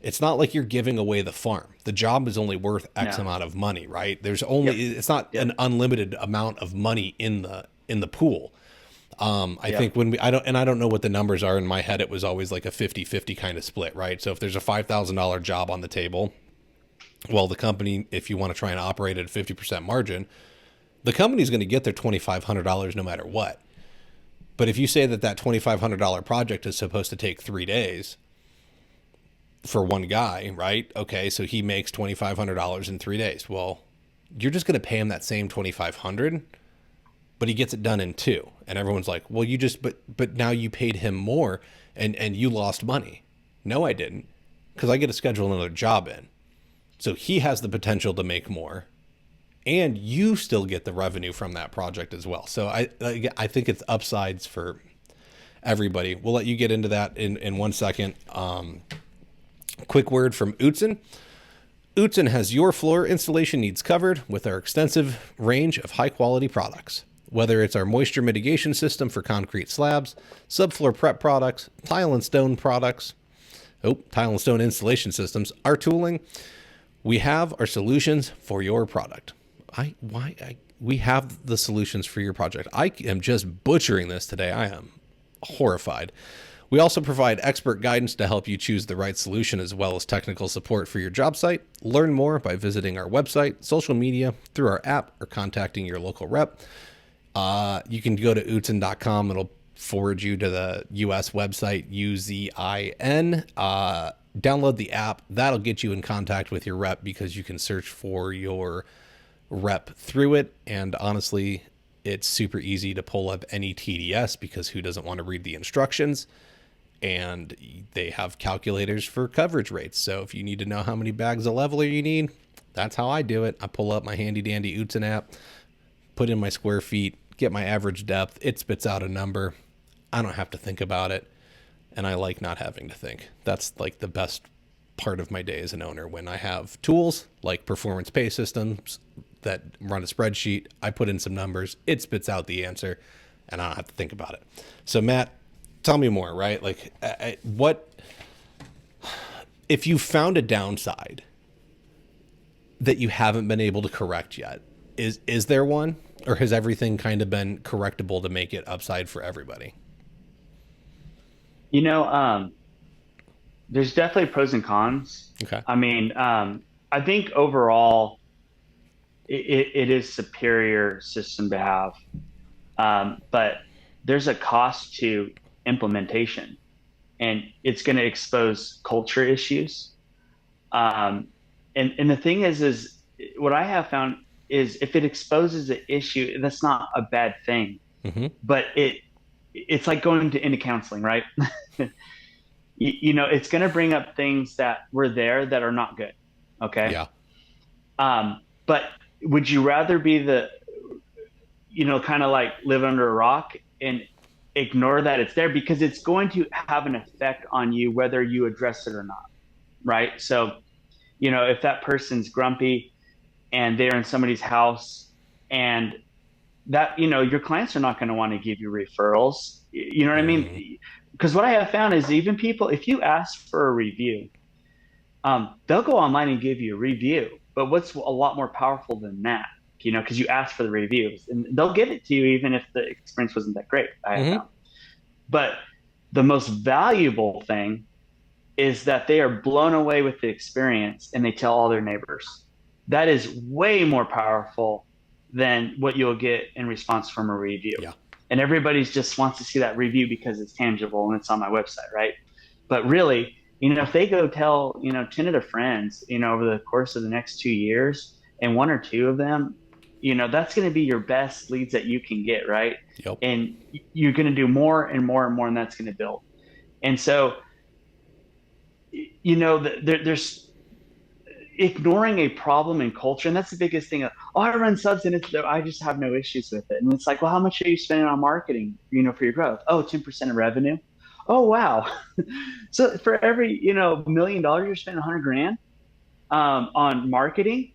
it's not like you're giving away the farm. The job is only worth X amount of money, right? There's only, it's not an unlimited amount of money in the pool. I think when I don't know what the numbers are. In my head, it was always like a 50-50 kind of split, right? So if there's a $5,000 job on the table, well, the company, if you want to try and operate at a 50% margin, the company's going to get their $2,500 no matter what. But if you say that $2,500 project is supposed to take 3 days for one guy, right? Okay, so he makes $2,500 in 3 days. Well, you're just going to pay him that same $2,500, but he gets it done in 2. And everyone's like, well, but now you paid him more and you lost money. No, I didn't, because I get to schedule another job in. So he has the potential to make more, and you still get the revenue from that project as well. So I think it's upsides for everybody. We'll let you get into that in 1 second. Quick word from Utzen. Utzen has your floor installation needs covered with our extensive range of high quality products. Whether it's our moisture mitigation system for concrete slabs, subfloor prep products, tile and stone installation systems, our tooling, we have our solutions for your product. We have the solutions for your project. I am just butchering this today. I am horrified. We also provide expert guidance to help you choose the right solution, as well as technical support for your job site. Learn more by visiting our website, social media, through our app, or contacting your local rep. You can go to utzen.com. It'll forward you to the US website, UZIN. download the app. That'll get you in contact with your rep because you can search for your rep through it. And honestly, it's super easy to pull up any TDS because who doesn't want to read the instructions? And they have calculators for coverage rates. So if you need to know how many bags of leveler you need, that's how I do it. I pull up my handy dandy Utzen app, put in my square feet, get my average depth. It spits out a number. I don't have to think about it. And I like not having to think. That's like the best part of my day as an owner. When I have tools like performance pay systems that run a spreadsheet, I put in some numbers, it spits out the answer, and I don't have to think about it. So Matt, tell me more, right? Like what, if you found a downside that you haven't been able to correct yet, is there one, or has everything kind of been correctable to make it upside for everybody? There's definitely pros and cons. Okay. I mean, I think overall it is superior system to have. But there's a cost to implementation, and it's going to expose culture issues. And the thing is what I have found is if it exposes the issue, that's not a bad thing. Mm-hmm. But it's like going into counseling, right? It's going to bring up things that were there that are not good. Okay. Yeah. But would you rather be kind of like live under a rock and ignore that it's there, because it's going to have an effect on you whether you address it or not, right? So, if that person's grumpy and they're in somebody's house, and that, your clients are not going to want to give you referrals. You know what I mean? Because what I have found is even people, if you ask for a review, they'll go online and give you a review. But what's a lot more powerful than that, because you ask for the reviews, and they'll give it to you even if the experience wasn't that great, I have found. But the most valuable thing is that they are blown away with the experience and they tell all their neighbors. That is way more powerful than what you'll get in response from a review. Yeah. And everybody just wants to see that review because it's tangible and it's on my website, right? But really, if they go tell, 10 of their friends, over the course of the next 2 years, and one or two of them, that's going to be your best leads that you can get, right? Yep. And you're going to do more and more and more, and that's going to build. And so, there's ignoring a problem in culture, and that's the biggest thing. Oh, I run subs and I just have no issues with it. And it's like, well, how much are you spending on marketing, for your growth? Oh, 10% of revenue. Oh, wow. So for every, $1 million, you're spending $100,000 on marketing.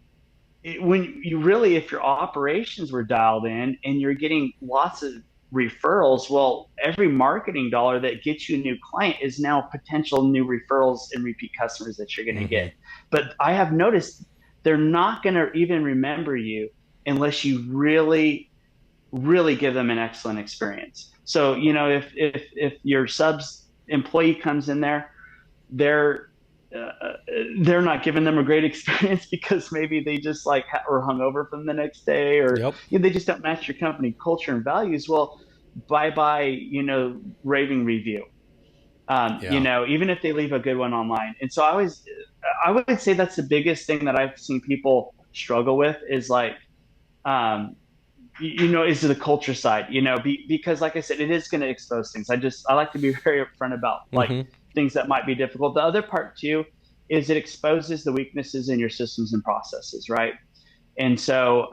When you really, if your operations were dialed in and you're getting lots of referrals, well, every marketing dollar that gets you a new client is now potential new referrals and repeat customers that you're going to get. But I have noticed they're not going to even remember you unless you really, really give them an excellent experience. So, if your subs employee comes in there, they're not giving them a great experience because maybe they just were hungover from the next day, or they just don't match your company culture and values. Well, bye, raving review. Even if they leave a good one online. And so I would say that's the biggest thing that I've seen people struggle with is is the culture side, because like I said, it is going to expose things. I like to be very upfront about things that might be difficult. The other part too is it exposes the weaknesses in your systems and processes, right? And so,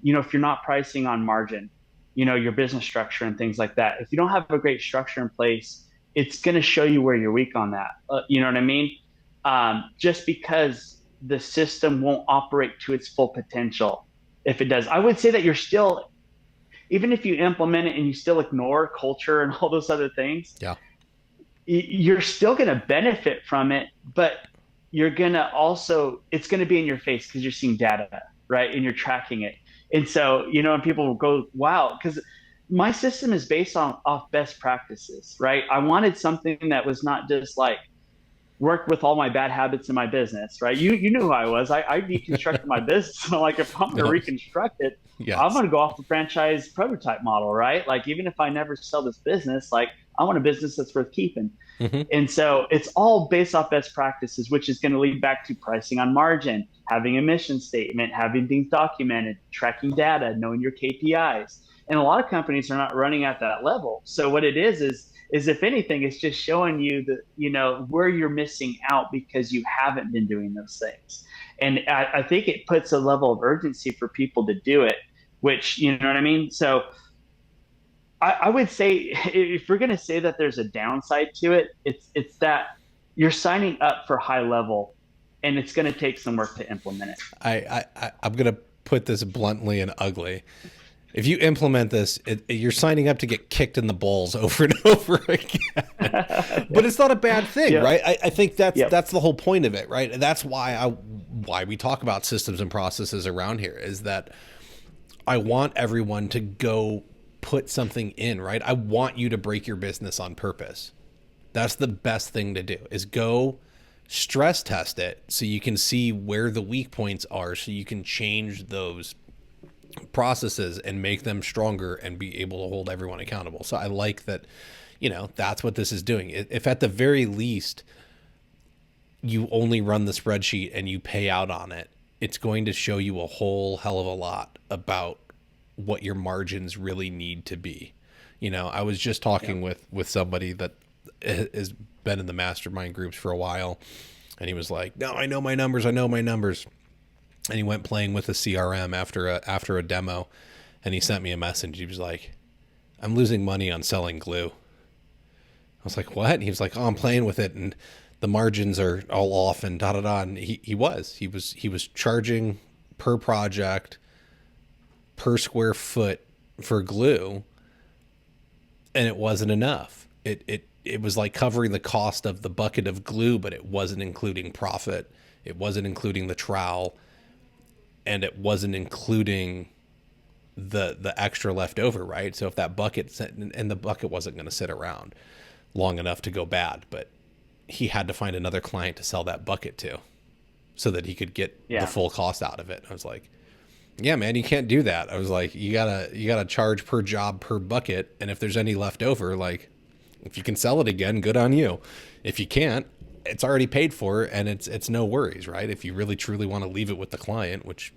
if you're not pricing on margin, your business structure and things like that, if you don't have a great structure in place, it's going to show you where you're weak on that. You know what I mean? Just because the system won't operate to its full potential. If it does, I would say that you're still, even if you implement it and you still ignore culture and all those other things, you're still going to benefit from it, but you're going to also, it's going to be in your face because you're seeing data, right? And you're tracking it. And so, and people will go, wow, because my system is based off best practices, right? I wanted something that was not just work with all my bad habits in my business, right? You knew who I was. I deconstructed my business. So like if I'm going to No. reconstruct it, I'm Yes. going to go off the franchise prototype model, right? Like even if I never sell this business, like I want a business that's worth keeping. Hmm. And so it's all based off best practices, which is going to lead back to pricing on margin, having a mission statement, having things documented, tracking data, knowing your KPIs. And a lot of companies are not running at that level. So what it is if anything, it's just showing you that, where you're missing out because you haven't been doing those things. And I think it puts a level of urgency for people to do it, which, you know what I mean? So I would say if we're going to say that there's a downside to it, it's that you're signing up for high level, and it's going to take some work to implement it. I'm gonna put this bluntly and ugly. If you implement this, you're signing up to get kicked in the balls over and over again. But it's not a bad thing, Yeah. right? I think that's Yep. that's the whole point of it, right? And that's why we talk about systems and processes around here, is that I want everyone to go put something in, right? I want you to break your business on purpose. That's the best thing to do, is go stress test it so you can see where the weak points are, so you can change those processes and make them stronger and be able to hold everyone accountable. So I like that, that's what this is doing. If at the very least you only run the spreadsheet and you pay out on it, it's going to show you a whole hell of a lot about what your margins really need to be. I was just talking with somebody that has been in the mastermind groups for a while, and he was like, "No, I know my numbers. I know my numbers." And he went playing with a CRM after a demo, and he sent me a message. He was like, "I'm losing money on selling glue." I was like, "What?" And he was like, "Oh, I'm playing with it, and the margins are all off, and da da da." And he was charging per project, per square foot for glue, and it wasn't enough. It was like covering the cost of the bucket of glue, but it wasn't including profit. It wasn't including the trowel, and it wasn't including the extra left over, right? So if that bucket, and the bucket wasn't going to sit around long enough to go bad, but he had to find another client to sell that bucket to so that he could get the Yeah. full cost out of it. I was like, "Yeah, man, you can't do that." I was like, you gotta charge per job per bucket, and if there's any left over, like, if you can sell it again, good on you. If you can't, it's already paid for, and it's no worries, right? If you really truly want to leave it with the client, which,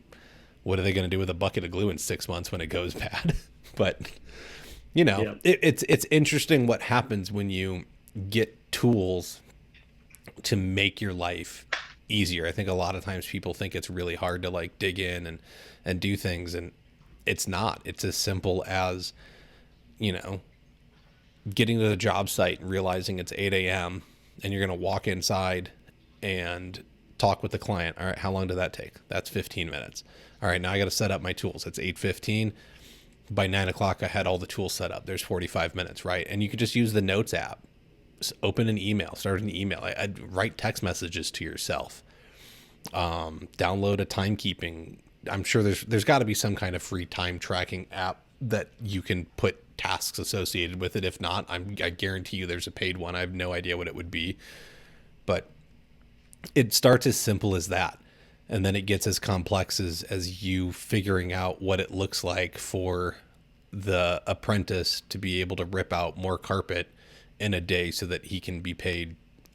what are they going to do with a bucket of glue in 6 months when it goes bad? But Yeah. it's interesting what happens when you get tools to make your life easier. I think a lot of times people think it's really hard to like dig in and do things, and it's not. It's as simple as, you know, getting to the job site and realizing it's 8 a.m. and you're going to walk inside and talk with the client. All right, how long did that take? That's 15 minutes. All right, now I got to set up my tools. It's 8:15. By 9 o'clock, I had all the tools set up. There's 45 minutes, right? And you could just use the Notes app. Just open an email, start an email. I'd write text messages to yourself. Download a timekeeping. I'm sure there's got to be some kind of free time tracking app that you can put tasks associated with it. If not, I guarantee you there's a paid one. I have no idea what it would be, but it starts as simple as that, and then it gets as complex as you figuring out what it looks like for the apprentice to be able to rip out more carpet in a day so that he can be paid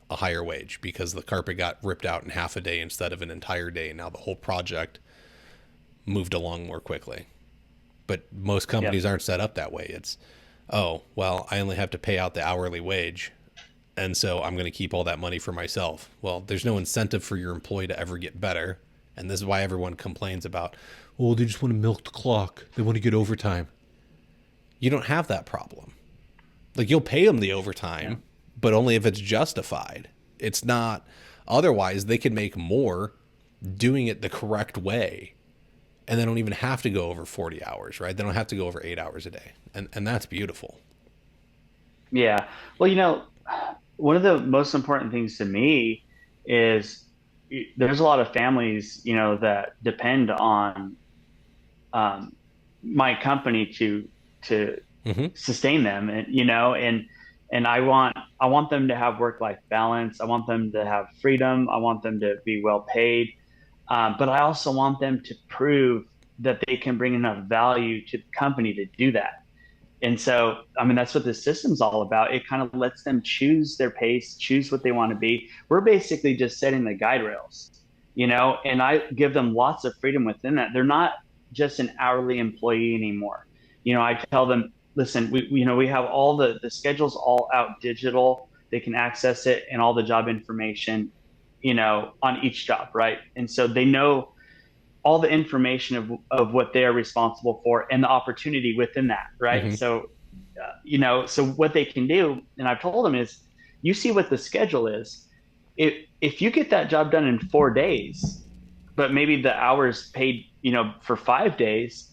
a higher wage because the carpet got ripped out in half a day instead of an entire day. Now the whole project moved along more quickly. But most companies Yep. aren't set up that way. It's, oh, well, I only have to pay out the hourly wage, and so I'm going to keep all that money for myself. Well, there's no incentive for your employee to ever get better. And this is why everyone complains about, oh, they just want to milk the clock. They want to get overtime. You don't have that problem. Like, you'll pay them the overtime, Yeah. but only if it's justified. It's not, otherwise they can make more doing it the correct way, and they don't even have to go over 40 hours, right? They don't have to go over 8 hours a day. And that's beautiful. Yeah. Well, one of the most important things to me is there's a lot of families, that depend on my company to Hmm. sustain them, and And I want them to have work-life balance. I want them to have freedom. I want them to be well paid. But I also want them to prove that they can bring enough value to the company to do that. And so, I mean, that's what the system's all about. It kind of lets them choose their pace, choose what they want to be. We're basically just setting the guide rails, and I give them lots of freedom within that. They're not just an hourly employee anymore. I tell them, listen, we have all the schedules all out digital. They can access it and all the job information, on each job, right? And so they know all the information of what they are responsible for and the opportunity within that, right? Mm-hmm. So, so what they can do, and I've told them is, you see what the schedule is. If you get that job done in 4 days, but maybe the hours paid, for 5 days,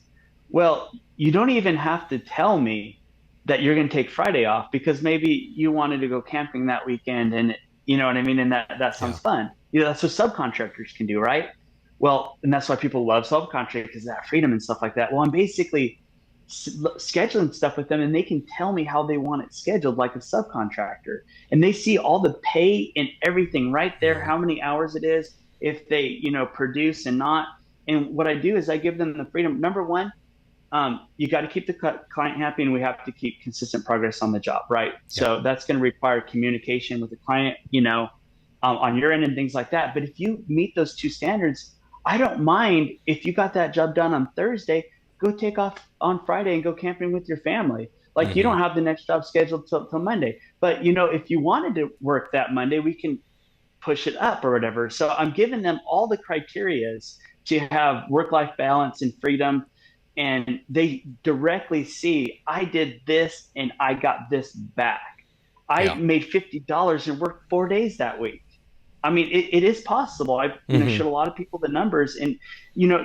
well, you don't even have to tell me that you're going to take Friday off because maybe you wanted to go camping that weekend, and you know what I mean, and that Yeah. sounds fun. That's what subcontractors can do, right? Well, and that's why people love subcontracting, because that freedom and stuff like that. Well, I'm basically scheduling stuff with them, and they can tell me how they want it scheduled, like a subcontractor, and they see all the pay and everything right there, Mm-hmm. how many hours it is, if they produce and not. And what I do is I give them the freedom. Number one, you got to keep the client happy, and we have to keep consistent progress on the job, right? Yeah. So that's going to require communication with the client, on your end and things like that. But if you meet those two standards, I don't mind if you got that job done on Thursday, go take off on Friday and go camping with your family. Like, you Mm-hmm. don't have the next job scheduled till Monday. But if you wanted to work that Monday, we can push it up or whatever. So I'm giving them all the criterias to have work-life balance and freedom. And they directly see, I did this and I got this back. I Yeah. made $50 and worked 4 days that week. I mean, it is possible. I've Mm-hmm. showed a lot of people the numbers, and you know,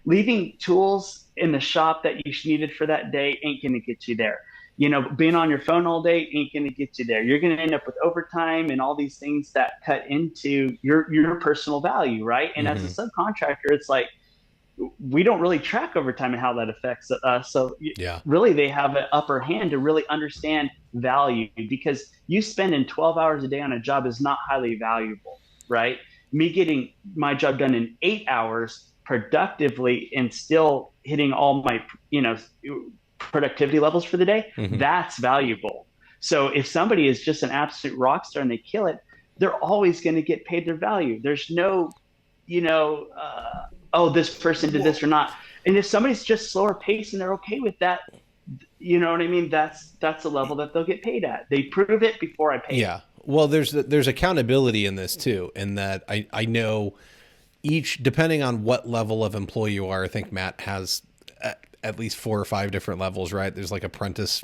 leaving tools in the shop that you needed for that day ain't going to get you there. Being on your phone all day ain't going to get you there. You're going to end up with overtime and all these things that cut into your personal value, right? And as a Mm-hmm. subcontractor, it's like, we don't really track overtime and how that affects us. So Yeah. really, they have an upper hand to really understand value, because you spending 12 hours a day on a job is not highly valuable, right? Me getting my job done in 8 hours productively and still hitting all my, productivity levels for the day, Mm-hmm. that's valuable. So if somebody is just an absolute rock star and they kill it, they're always going to get paid their value. There's no, you know, oh, this person did this or not. And if somebody's just slower pace and they're okay with that, you know what I mean? That's a level that they'll get paid at. They prove it before I pay them. Yeah. Well, there's accountability in this too, in that I know each, depending on what level of employee you are. I think Matt has at least 4 or 5 different levels, right? There's like apprentice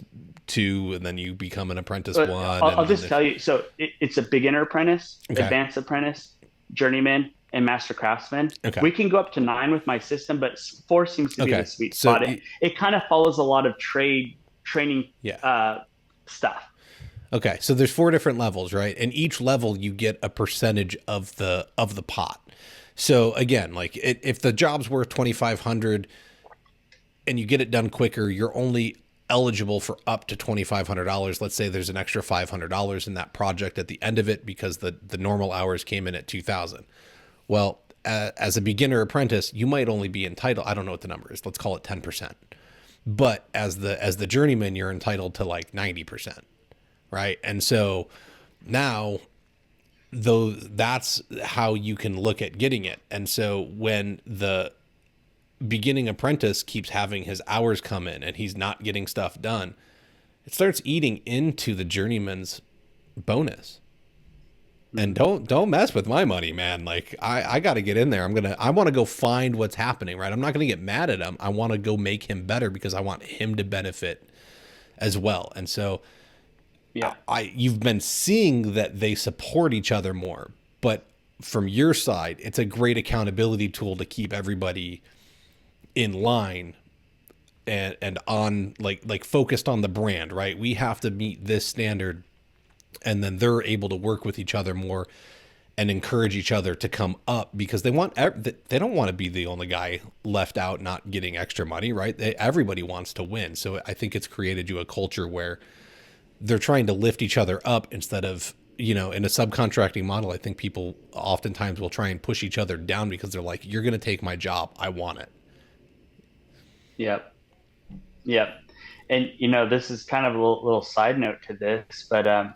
2, and then you become an apprentice But 1, I'll and then just tell you. So it's a beginner apprentice, okay, advanced apprentice, journeyman, and master craftsman. okay, We can go up to 9 with my system, but 4 seems to be okay. the sweet So spot. It kind of follows a lot of training yeah, stuff. okay. So there's 4 different levels, right? And each level you get a percentage of the pot. So again, like if the job's worth 2,500 and you get it done quicker, you're only eligible for up to $2,500. Let's say there's an extra $500 in that project at the end of it because the normal hours came in at 2,000. Well, as a beginner apprentice, you might only be entitled, I don't know what the number is, let's call it 10%. But as the journeyman, you're entitled to like 90%, right? And so now though, that's how you can look at getting it. And so when the beginning apprentice keeps having his hours come in and he's not getting stuff done, it starts eating into the journeyman's bonus. And don't mess with my money, man. Like I got to get in there. I want to go find what's happening, right? I'm not going to get mad at him. I want to go make him better because I want him to benefit as well. And so Yeah. you've been seeing that they support each other more, but from your side, it's a great accountability tool to keep everybody in line and on like focused on the brand, right? We have to meet this standard, and then they're able to work with each other more and encourage each other to come up because they don't want to be the only guy left out not getting extra money, right? Everybody wants to win. So I think it's created you a culture where they're trying to lift each other up instead of, in a subcontracting model. I think people oftentimes will try and push each other down because they're like, you're going to take my job. I want it. Yep. Yep. And this is kind of a little side note to this, but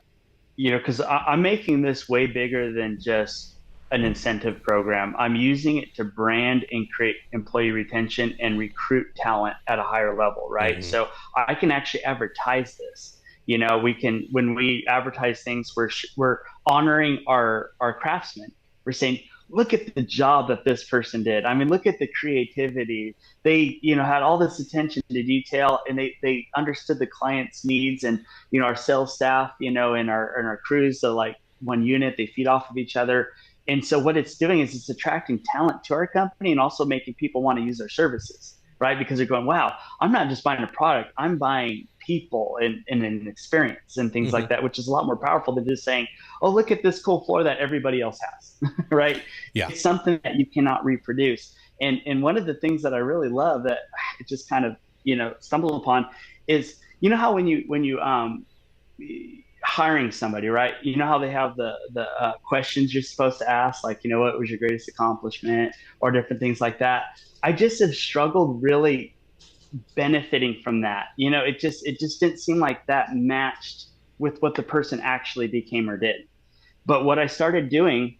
because I'm making this way bigger than just an incentive program. I'm using it to brand and create employee retention and recruit talent at a higher level, right? Mm-hmm. So I can actually advertise this. We can, when we advertise things, we're honoring our craftsmen. We're saying, look at the job that this person did. I mean, look at the creativity. They, had all this attention to detail, and they understood the client's needs. And our sales staff, and our crews, so like one unit, they feed off of each other. And so what it's doing is it's attracting talent to our company and also making people want to use our services, right? Because they're going, wow, I'm not just buying a product, I'm buying people and an experience and things like Mm-hmm. that, which is a lot more powerful than just saying, oh, look at this cool floor that everybody else has, right? Yeah. It's something that you cannot reproduce. And one of the things that I really love that I just kind of, stumbled upon is, how when you hiring somebody, right? You know how they have the questions you're supposed to ask, like, what was your greatest accomplishment, or different things like that. I just have struggled really benefiting from that. It just didn't seem like that matched with what the person actually became or did. But what I started doing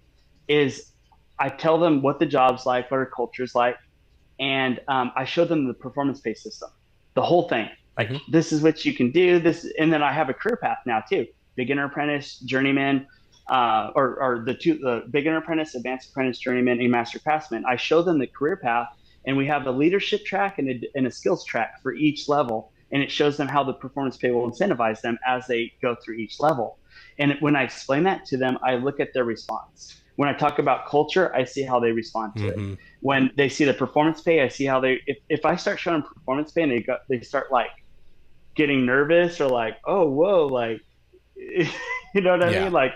is I tell them what the job's like, what our culture's like, and I show them the performance-based system, the whole thing. Like, Mm-hmm. this is what you can do. This, and then I have a career path now too: beginner apprentice, journeyman, or the beginner apprentice, advanced apprentice, journeyman, and master craftsman. I show them the career path, and we have a leadership track and a skills track for each level, and it shows them how the performance pay will incentivize them as they go through each level. And when I explain that to them, I look at their response. When I talk about culture, I see how they respond to it. Mm-hmm. When they see the performance pay, I see how if I start showing performance pay and they start like getting nervous or like, oh, whoa, like, you know what I Yeah. mean? Like,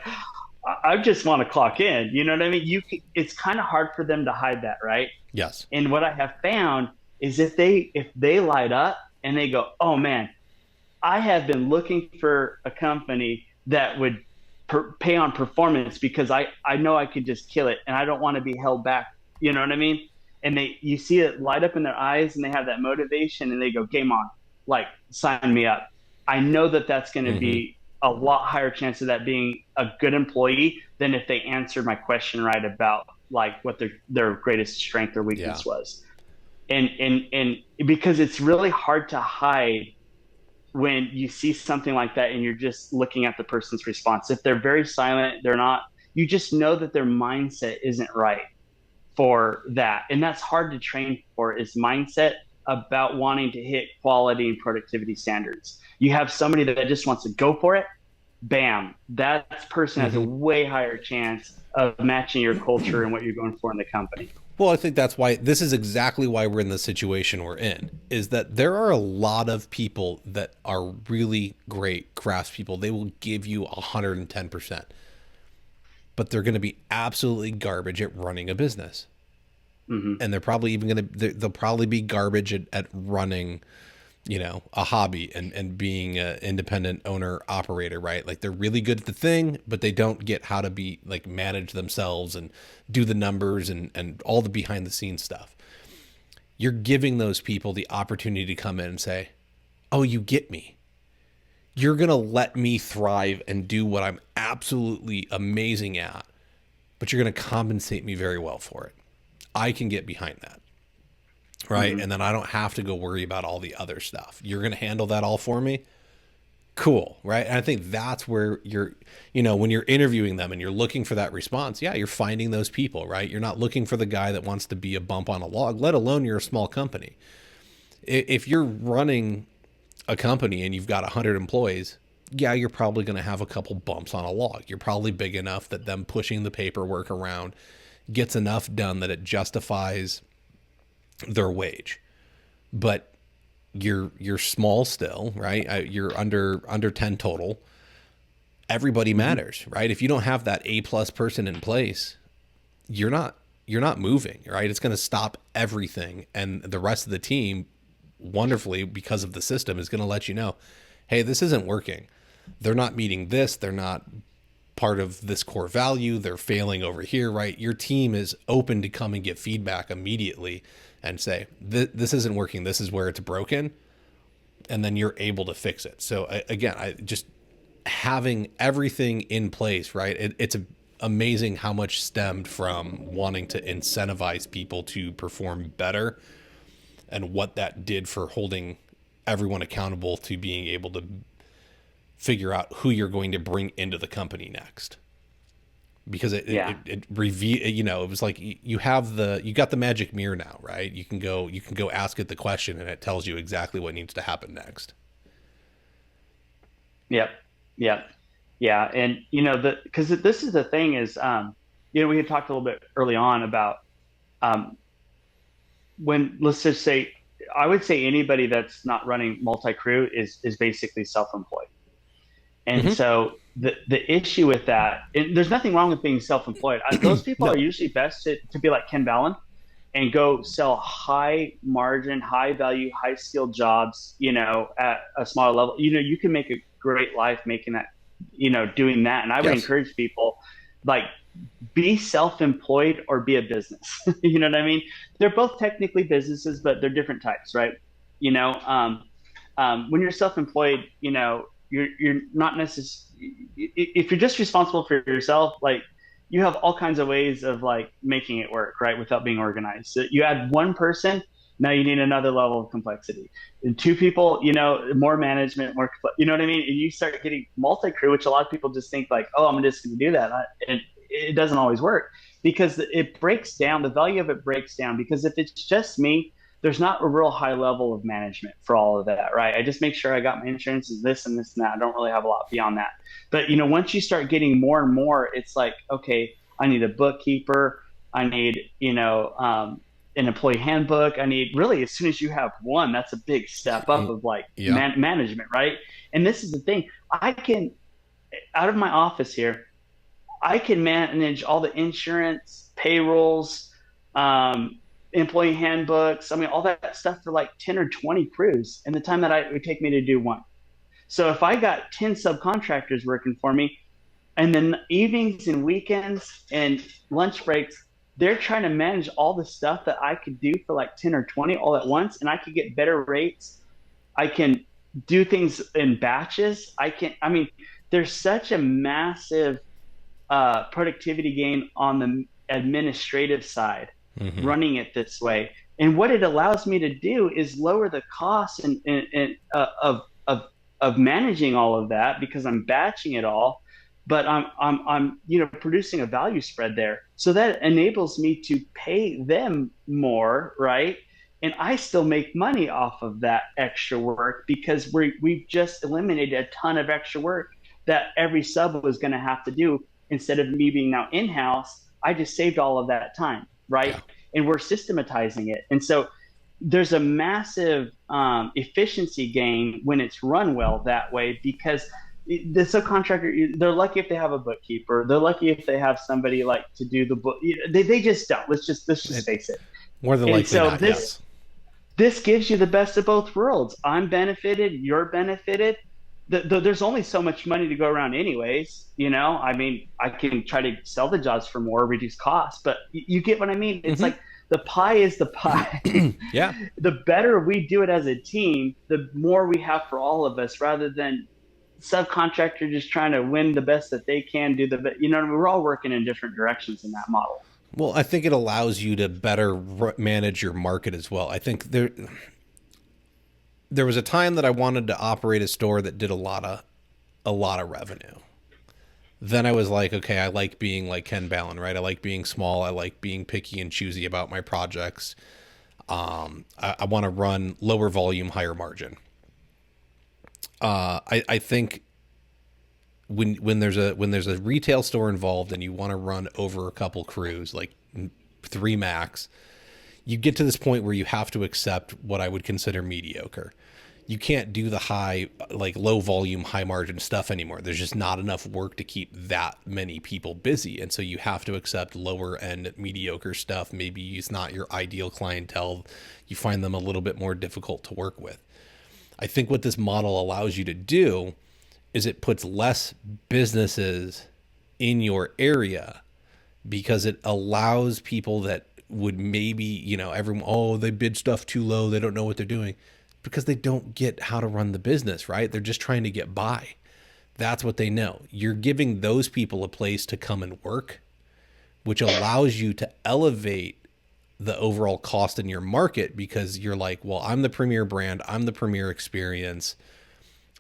I just want to clock in. You know what I mean? It's kind of hard for them to hide that, right? Yes. And what I have found is if they light up and they go, oh man, I have been looking for a company that would pay on performance because I know I could just kill it and I don't want to be held back. You know what I mean? And you see it light up in their eyes and they have that motivation and they go, game on, like, sign me up. I know that that's going to Mm-hmm. be a lot higher chance of that being a good employee than if they answered my question right about like what their greatest strength or weakness was. And because it's really hard to hide when you see something like that and you're just looking at the person's response. If they're very silent, you just know that their mindset isn't right for that. And that's hard to train for, is mindset about wanting to hit quality and productivity standards. You have somebody that just wants to go for it, bam, that person has a Mm-hmm. way higher chance of matching your culture and what you're going for in the company. Well, I think that's why this is exactly why we're in the situation we're in, is that there are a lot of people that are really great craftspeople. They will give you 110%, but they're going to be absolutely garbage at running a business. Mm-hmm. And they're probably even going to, they'll probably be garbage at running, a hobby and being an independent owner operator, right? Like, they're really good at the thing, but they don't get how to be like manage themselves and do the numbers and all the behind the scenes stuff. You're giving those people the opportunity to come in and say, oh, you get me. You're going to let me thrive and do what I'm absolutely amazing at, but you're going to compensate me very well for it. I can get behind that. Right. Mm-hmm. And then I don't have to go worry about all the other stuff. You're going to handle that all for me. Cool. Right. And I think that's where when you're interviewing them and you're looking for that response, yeah, you're finding those people, right? You're not looking for the guy that wants to be a bump on a log, let alone you're a small company. If you're running a company and you've got 100 employees, yeah, you're probably going to have a couple bumps on a log. You're probably big enough that them pushing the paperwork around gets enough done that it justifies their wage. But you're small still, right? You're under 10 total. Everybody matters, right? If you don't have that A+ person in place, you're not moving, right? It's going to stop everything, and the rest of the team, wonderfully because of the system, is going to let you know, hey, this isn't working. they're not meeting this, they're not part of this core value, they're failing over here, right? Your team is open to come and get feedback immediately and say, this isn't working, this is where it's broken, and then you're able to fix it. So again, I just having everything in place, right? It's amazing how much stemmed from wanting to incentivize people to perform better, and what that did for holding everyone accountable to being able to figure out who you're going to bring into the company next. Because it reveal, it was like you got the magic mirror now, right? You can go ask it the question and it tells you exactly what needs to happen next. Yep. Yep. Yeah. And because this is the thing is, we had talked a little bit early on about, when, let's just say, I would say anybody that's not running multi-crew is basically self-employed. And Mm-hmm. so the issue with that, and there's nothing wrong with being self-employed. Those people are No. usually best to be like Ken Ballin and go sell high margin, high value, high skilled jobs, at a smaller level. You can make a great life making that, doing that. And I would Yes. encourage people, like, be self-employed or be a business. You know what I mean? They're both technically businesses, but they're different types, right? You know, when you're self-employed, you're not necessarily, if you're just responsible for yourself, like, you have all kinds of ways of like making it work, right? Without being organized. So you add one person, now you need another level of complexity. And two people, more management, you know what I mean? And you start getting multi-crew, which a lot of people just think like, oh, I'm just going to do that. And it doesn't always work because it breaks down. The value of it breaks down because if it's just me, there's not a real high level of management for all of that, right? I just make sure I got my insurances, this and this and that. I don't really have a lot beyond that. But once you start getting more and more, it's like, okay, I need a bookkeeper. I need, an employee handbook. I need, really, as soon as you have one, that's a big step up of like Yeah. management, right? And this is the thing. I can, out of my office here, I can manage all the insurance, payrolls, employee handbooks. I mean, all that stuff for like 10 or 20 crews in the time that it would take me to do one. So if I got 10 subcontractors working for me, and then evenings and weekends and lunch breaks, they're trying to manage all the stuff that I could do for like 10 or 20 all at once, and I could get better rates. I can do things in batches. I mean, there's such a massive productivity gain on the administrative side Mm-hmm. running it this way. And what it allows me to do is lower the cost of managing all of that because I'm batching it all, but I'm producing a value spread there. So that enables me to pay them more, right? And I still make money off of that extra work because we've just eliminated a ton of extra work that every sub was going to have to do. Instead of me being now in-house, I just saved all of that time, right? Yeah. And we're systematizing it. And so there's a massive efficiency gain when it's run well that way because the subcontractor, they're lucky if they have a bookkeeper. They're lucky if they have somebody like to do the book. They just don't. Let's just face it. More than And likely so not. this Yes. this gives you the best of both worlds. I'm benefited, you're benefited. There's only so much money to go around anyways, I mean, I can try to sell the jobs for more, reduce costs, but you get what I mean? It's Mm-hmm. like the pie is the pie. Yeah. The better we do it as a team, the more we have for all of us rather than subcontractor just trying to win the best that they can do we're all working in different directions in that model. Well, I think it allows you to better manage your market as well. I think there was a time that I wanted to operate a store that did a lot of revenue. Then I was like, okay, I like being like Ken Ballin, right? I like being small. I like being picky and choosy about my projects. I want to run lower volume, higher margin. I think when there's a retail store involved and you want to run over a couple crews, like three max, you get to this point where you have to accept what I would consider mediocre. You can't do the high, like low volume, high margin stuff anymore. There's just not enough work to keep that many people busy. And so you have to accept lower end mediocre stuff. Maybe it's not your ideal clientele. You find them a little bit more difficult to work with. I think what this model allows you to do is it puts less businesses in your area because it allows people that would maybe, everyone, oh, they bid stuff too low, they don't know what they're doing, because they don't get how to run the business, right? They're just trying to get by. That's what they know. You're giving those people a place to come and work, which allows you to elevate the overall cost in your market, because you're like, well, I'm the premier brand, I'm the premier experience.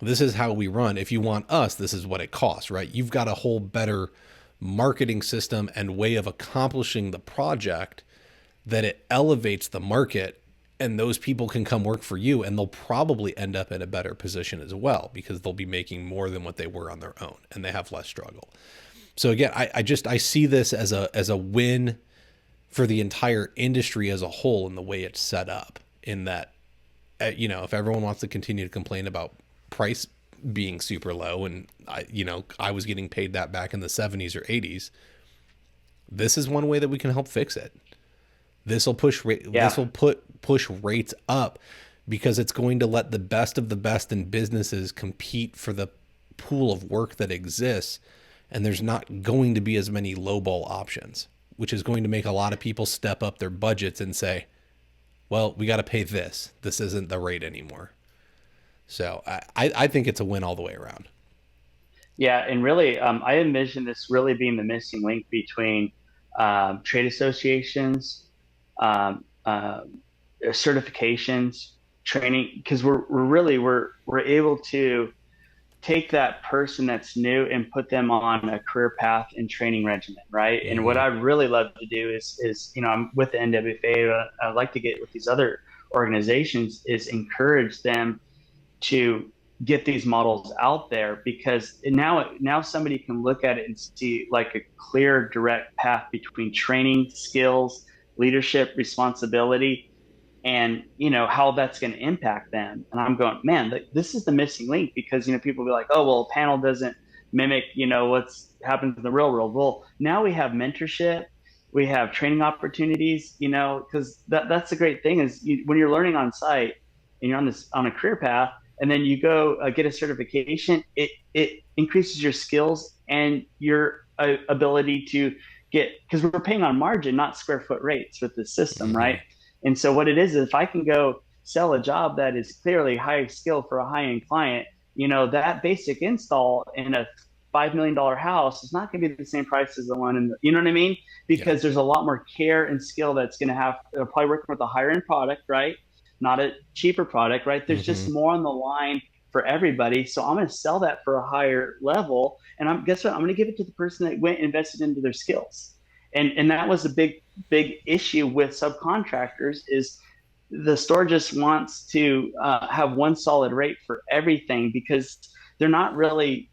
This is how we run. If you want us, this is what it costs, right? You've got a whole better marketing system and way of accomplishing the project that it elevates the market, and those people can come work for you, and they'll probably end up in a better position as well, because they'll be making more than what they were on their own, and they have less struggle. So again, I see this as a win for the entire industry as a whole in the way it's set up, in that, if everyone wants to continue to complain about price being super low, and I was getting paid that back in the 70s or 80s, this is one way that we can help fix it. This will push push rates up, because it's going to let the best of the best in businesses compete for the pool of work that exists, and there's not going to be as many lowball options, which is going to make a lot of people step up their budgets and say, well, we got to pay this. This isn't the rate anymore. So I think it's a win all the way around. Yeah, and really, I envision this really being the missing link between trade associations, um, uh, certifications, training, because we're able to take that person that's new and put them on a career path and training regimen, right? And what I'd really love to do is I'm with the NWFA, but I'd like to get with these other organizations, is encourage them to get these models out there, because now somebody can look at it and see like a clear, direct path between training, skills, leadership, responsibility, and how that's going to impact them. And I'm going, man, this is the missing link, because people be like, oh, well, a panel doesn't mimic what's happens in the real world. Well, now we have mentorship, we have training opportunities, because that's the great thing is when you're learning on site and you're on a career path, and then you go get a certification, it increases your skills and your ability to get, because we're paying on margin, not square foot rates with the system, right? And so what it is if I can go sell a job that is clearly high skill for a high-end client, that basic install in a $5 million house is not going to be the same price as the one in the, you know what I mean? Because there's a lot more care and skill that's going to have, probably working with a higher end product, right? Not a cheaper product, right? There's just more on the line for everybody. So I'm going to sell that for a higher level. And guess what? I'm going to give it to the person that went and invested into their skills. And that was a big issue with subcontractors, is the store just wants to have one solid rate for everything, because they're not really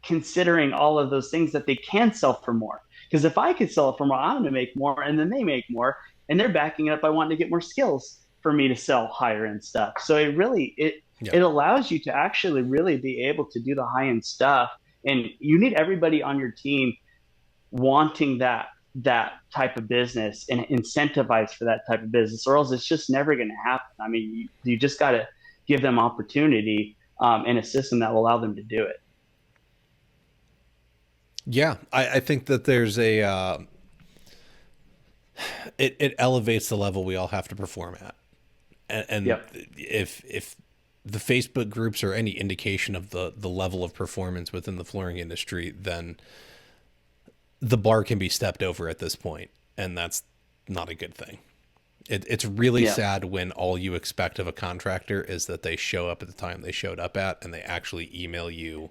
considering all of those things that they can sell for more. Because if I could sell it for more, I'm going to make more, and then they make more, and they're backing it up by wanting to get more skills for me to sell higher end stuff. So it allows you to actually really be able to do the high end stuff, and you need everybody on your team wanting that type of business and incentivized for that type of business, or else it's just never going to happen. I mean, you just got to give them opportunity and a system that will allow them to do it. Yeah, I think that there's it elevates the level we all have to perform at. And if the Facebook groups are any indication of the level of performance within the flooring industry, then the bar can be stepped over at this point, and that's not a good thing. It's really sad when all you expect of a contractor is that they show up at the time they showed up at, and they actually email you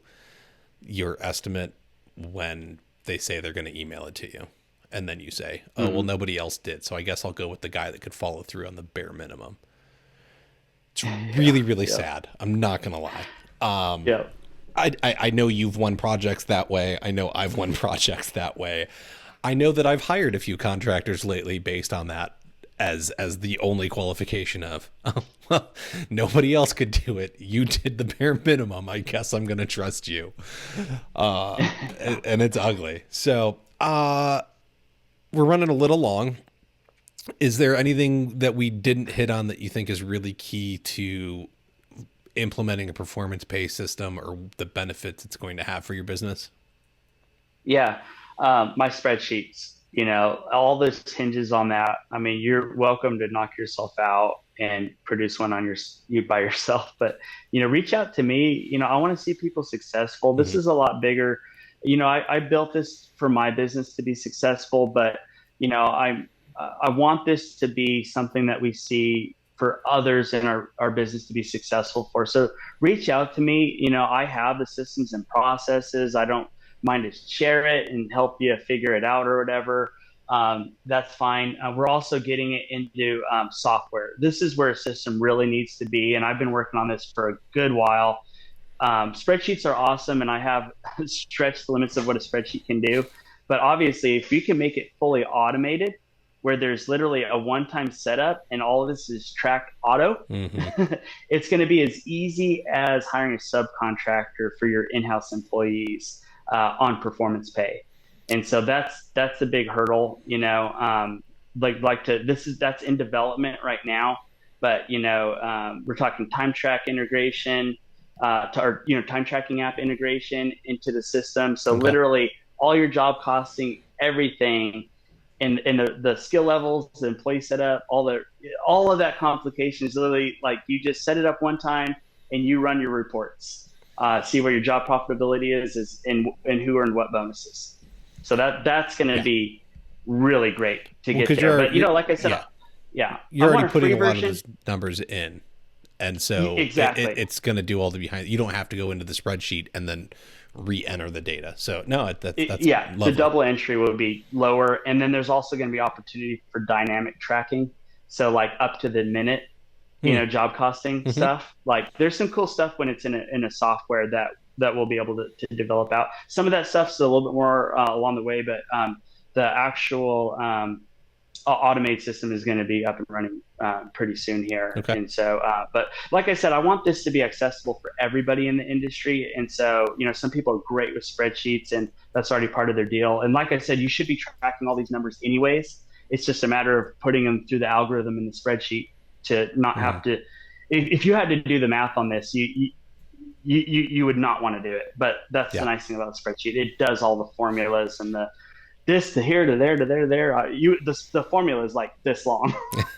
your estimate when they say they're going to email it to you. And then you say, oh, well, nobody else did, so I guess I'll go with the guy that could follow through on the bare minimum. It's really sad. I'm not going to lie. I know you've won projects that way. I know I've won projects that way. I know that I've hired a few contractors lately based on that as the only qualification of, oh, well, nobody else could do it. You did the bare minimum. I guess I'm going to trust you. And it's ugly. So we're running a little long. Is there anything that we didn't hit on that you think is really key to implementing a performance pay system or the benefits it's going to have for your business? Yeah, my spreadsheets, all this hinges on that. I mean, you're welcome to knock yourself out and produce one on you by yourself, but reach out to me. I want to see people successful. This Hmm. is a lot bigger. I built this for my business to be successful, but I want this to be something that we see for others in our business to be successful for. So reach out to me. I have the systems and processes. I don't mind to share it and help you figure it out or whatever. That's fine. We're also getting it into software. This is where a system really needs to be. And I've been working on this for a good while. Spreadsheets are awesome, and I have stretched the limits of what a spreadsheet can do. But obviously, if you can make it fully automated, where there's literally a one-time setup and all of this is tracked auto, Hmm. it's going to be as easy as hiring a subcontractor for your in-house employees on performance pay. And so that's the big hurdle, that's in development right now, but we're talking time track integration, time tracking app integration into the system. So Okay. literally all your job costing, everything, and the skill levels, the employee setup, all of that complication is literally like you just set it up one time and you run your reports, see where your job profitability is and who earned what bonuses. So that's going to Yeah. be really great to Well, get because there. But you're like I said, yeah, yeah, I you're want already a putting free a lot of version. those numbers in, and so Exactly. it's going to do all the behind. You don't have to go into the spreadsheet and then re-enter the data. So no, that's Yeah, the lovely. double entry will be lower, and then there's also going to be opportunity for dynamic tracking. So like up to the minute, Hmm. job costing Hmm. stuff. Like there's some cool stuff when it's in a software that we'll be able to develop out. Some of that stuff's a little bit more along the way, but the actual automated system is going to be up and running pretty soon here. Okay. And so, but like I said, I want this to be accessible for everybody in the industry. And so, some people are great with spreadsheets, and that's already part of their deal. And like I said, you should be tracking all these numbers anyways. It's just a matter of putting them through the algorithm in the spreadsheet to not Hmm. have to. If you had to do the math on this, you would not want to do it. But that's the Yeah. nice thing about the spreadsheet. It does all the formulas and the this to here to there to there to there. The formula is like this long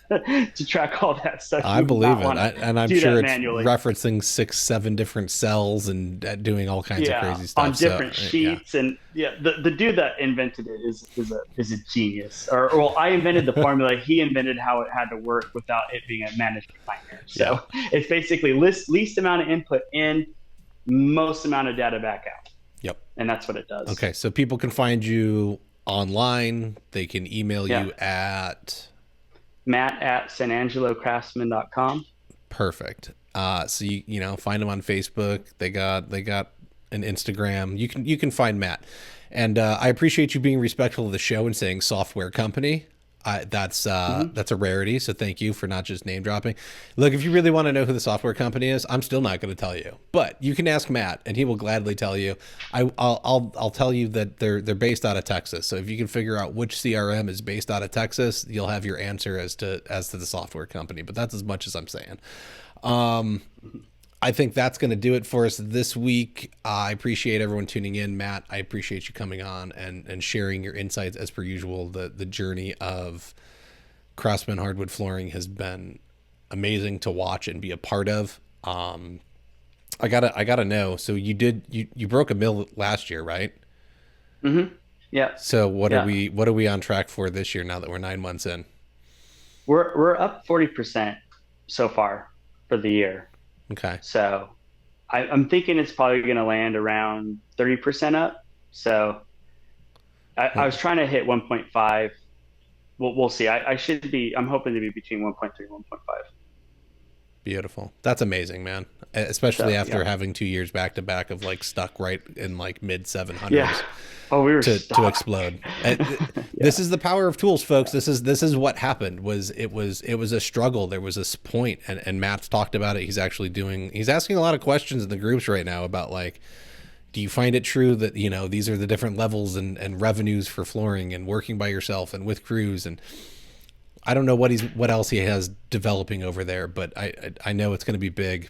to track all that stuff. I You would believe not it. want to And I'm do sure that it's manually. referencing 6, 7 different cells and doing all kinds of Yeah, crazy on stuff. So different yeah. sheets, and yeah, the dude that invented it is a genius. Or well, I invented the formula. He invented how it had to work without it being a management nightmare. Yeah. So it's basically least amount of input in, most amount of data back out, Yep. and that's what it does. Okay. So people can find you online. They can email Yeah, you at Matt at sanangelocraftsman.com. perfect. So you find them on Facebook. They got an Instagram. You can find Matt, and I appreciate you being respectful of the show and saying software company. That's a rarity. So thank you for not just name dropping. Look, if you really want to know who the software company is, I'm still not going to tell you, but you can ask Matt, and he will gladly tell you. I'll tell you that they're based out of Texas. So if you can figure out which CRM is based out of Texas, you'll have your answer as to the software company. But that's as much as I'm saying. I think that's going to do it for us this week. I appreciate everyone tuning in. Matt, I appreciate you coming on and sharing your insights as per usual. The journey of Craftsman Hardwood Flooring has been amazing to watch and be a part of. I gotta know. So you broke a mill last year, right? Mm-hmm. Yeah, So yeah. what are we on track for this year now that we're 9 months in? We're up 40% so far for the year. Okay. So I'm thinking it's probably going to land around 30% up. So I was trying to hit 1.5. We'll see. I'm hoping to be between 1.3 and 1.5. Beautiful. That's amazing, man. Especially So after yeah, having 2 years back to back of like stuck right in like mid yeah. 700s Oh, we were to stuck. explode. This Yeah, is the power of tools, folks. This is what happened. It was a struggle. There was this point, and Matt's talked about it. He's asking a lot of questions in the groups right now about like, do you find it true that these are the different levels and revenues for flooring and working by yourself and with crews, and I don't know what else he has developing over there, but I know it's going to be big.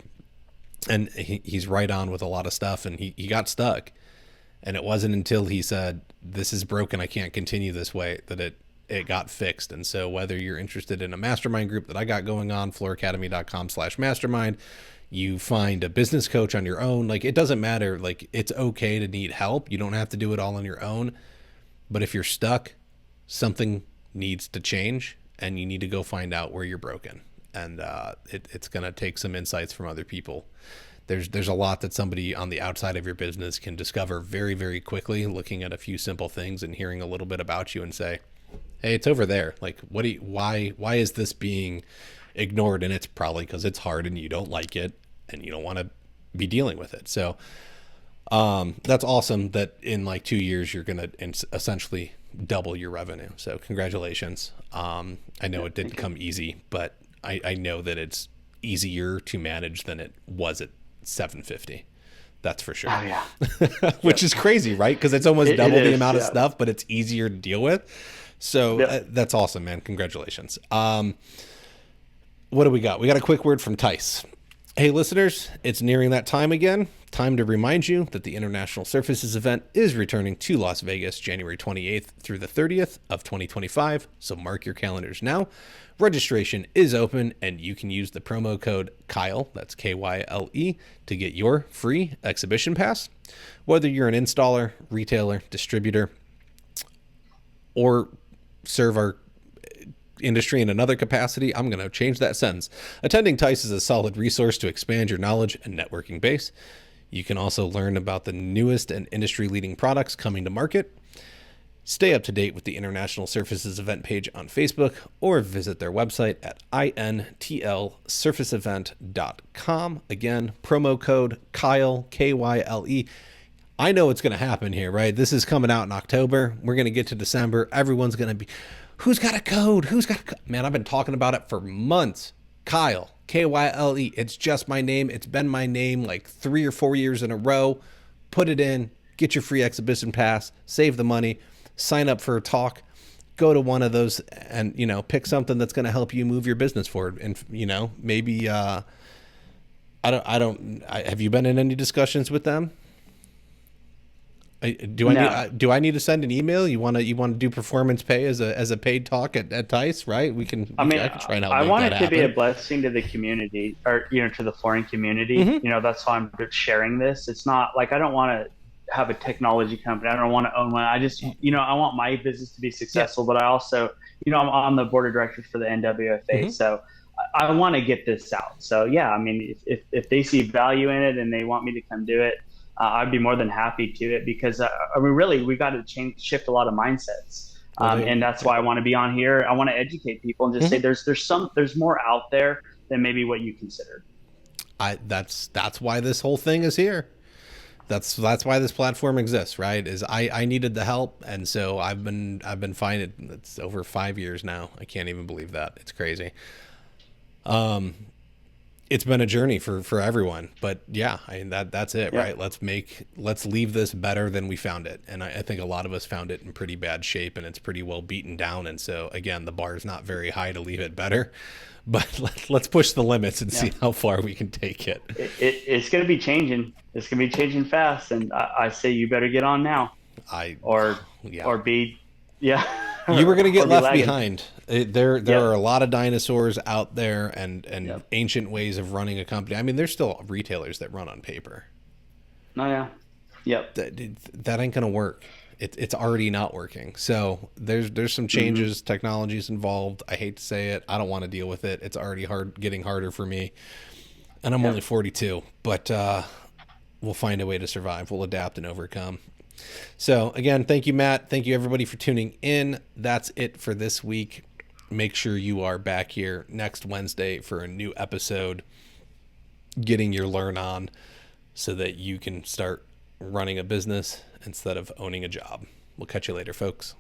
And he's right on with a lot of stuff, and he got stuck. And it wasn't until he said, this is broken, I can't continue this way, that it got fixed. And so whether you're interested in a mastermind group that I got going on, flooracademy.com/mastermind, you find a business coach on your own, like, it doesn't matter. Like, it's okay to need help. You don't have to do it all on your own. But if you're stuck, something needs to change, and you need to go find out where you're broken. And it's going to take some insights from other people. There's a lot that somebody on the outside of your business can discover very, very quickly, looking at a few simple things and hearing a little bit about you and say, hey, it's over there. Like, why is this being ignored? And it's probably because it's hard and you don't like it and you don't want to be dealing with it. So that's awesome that in like 2 years, you're going to essentially double your revenue. So congratulations. I know it didn't come easy, but I know that it's easier to manage than it was at 750. That's for sure. Oh, yeah. Which is crazy, right? Because it's almost double the amount of stuff, but it's easier to deal with. So that's awesome, man. Congratulations. What do we got? We got a quick word from Tice. Hey, listeners, it's nearing that time again. Time to remind you that the International Surfaces event is returning to Las Vegas January 28th through the 30th of 2025. So mark your calendars now. Registration is open, and you can use the promo code Kyle, that's Kyle, to get your free exhibition pass. Whether you're an installer, retailer, distributor, or serve our industry in another capacity, I'm going to change that sentence. Attending Tice is a solid resource to expand your knowledge and networking base. You can also learn about the newest and industry-leading products coming to market. Stay up to date with the International Surfaces event page on Facebook, or visit their website at intlsurfaceevent.com. Again, promo code Kyle, Kyle. I know what's going to happen here, right? This is coming out in October. We're going to get to December. Everyone's going to be, who's got a code? Man, I've been talking about it for months. Kyle, Kyle. It's just my name. It's been my name like 3 or 4 years in a row. Put it in, get your free exhibition pass, save the money, sign up for a talk, go to one of those, and, pick something that's going to help you move your business forward. And, maybe, have you been in any discussions with them? Do I need to send an email? You want to do performance pay as a paid talk at Tice, right? I can try and help. I want it to be a blessing to the community, or to the flooring community. Mm-hmm. That's why I'm sharing this. It's not like I don't want to have a technology company. I don't want to own one. I just I want my business to be successful, but I also I'm on the board of directors for the NWFA, mm-hmm. So I want to get this out. So yeah, if they see value in it and they want me to come do it, I'd be more than happy to it, because we got to shift a lot of mindsets. And that's why I want to be on here. I want to educate people and just mm-hmm. say there's more out there than maybe what you considered. That's why this whole thing is here. That's why this platform exists, right? Is I needed the help, and so I've been finding it's over 5 years now. I can't even believe that. It's crazy. It's been a journey for everyone, but yeah, that's it, right? Let's leave this better than we found it. And I think a lot of us found it in pretty bad shape, and it's pretty well beaten down. And so again, the bar is not very high to leave it better, but let's push the limits and see how far we can take it. It's going to be changing. It's going to be changing fast. And I say, you better get on now or be, you were going to get left behind. There are a lot of dinosaurs out there, and ancient ways of running a company. I mean, there's still retailers that run on paper. Oh yeah. Yep. That ain't going to work. It's already not working. So there's some changes, mm-hmm. Technology's involved. I hate to say it. I don't want to deal with it. It's already getting harder for me. And I'm only 42, but we'll find a way to survive. We'll adapt and overcome. So again, thank you, Matt. Thank you, everybody, for tuning in. That's it for this week. Make sure you are back here next Wednesday for a new episode, getting your learn on so that you can start running a business instead of owning a job. We'll catch you later, folks.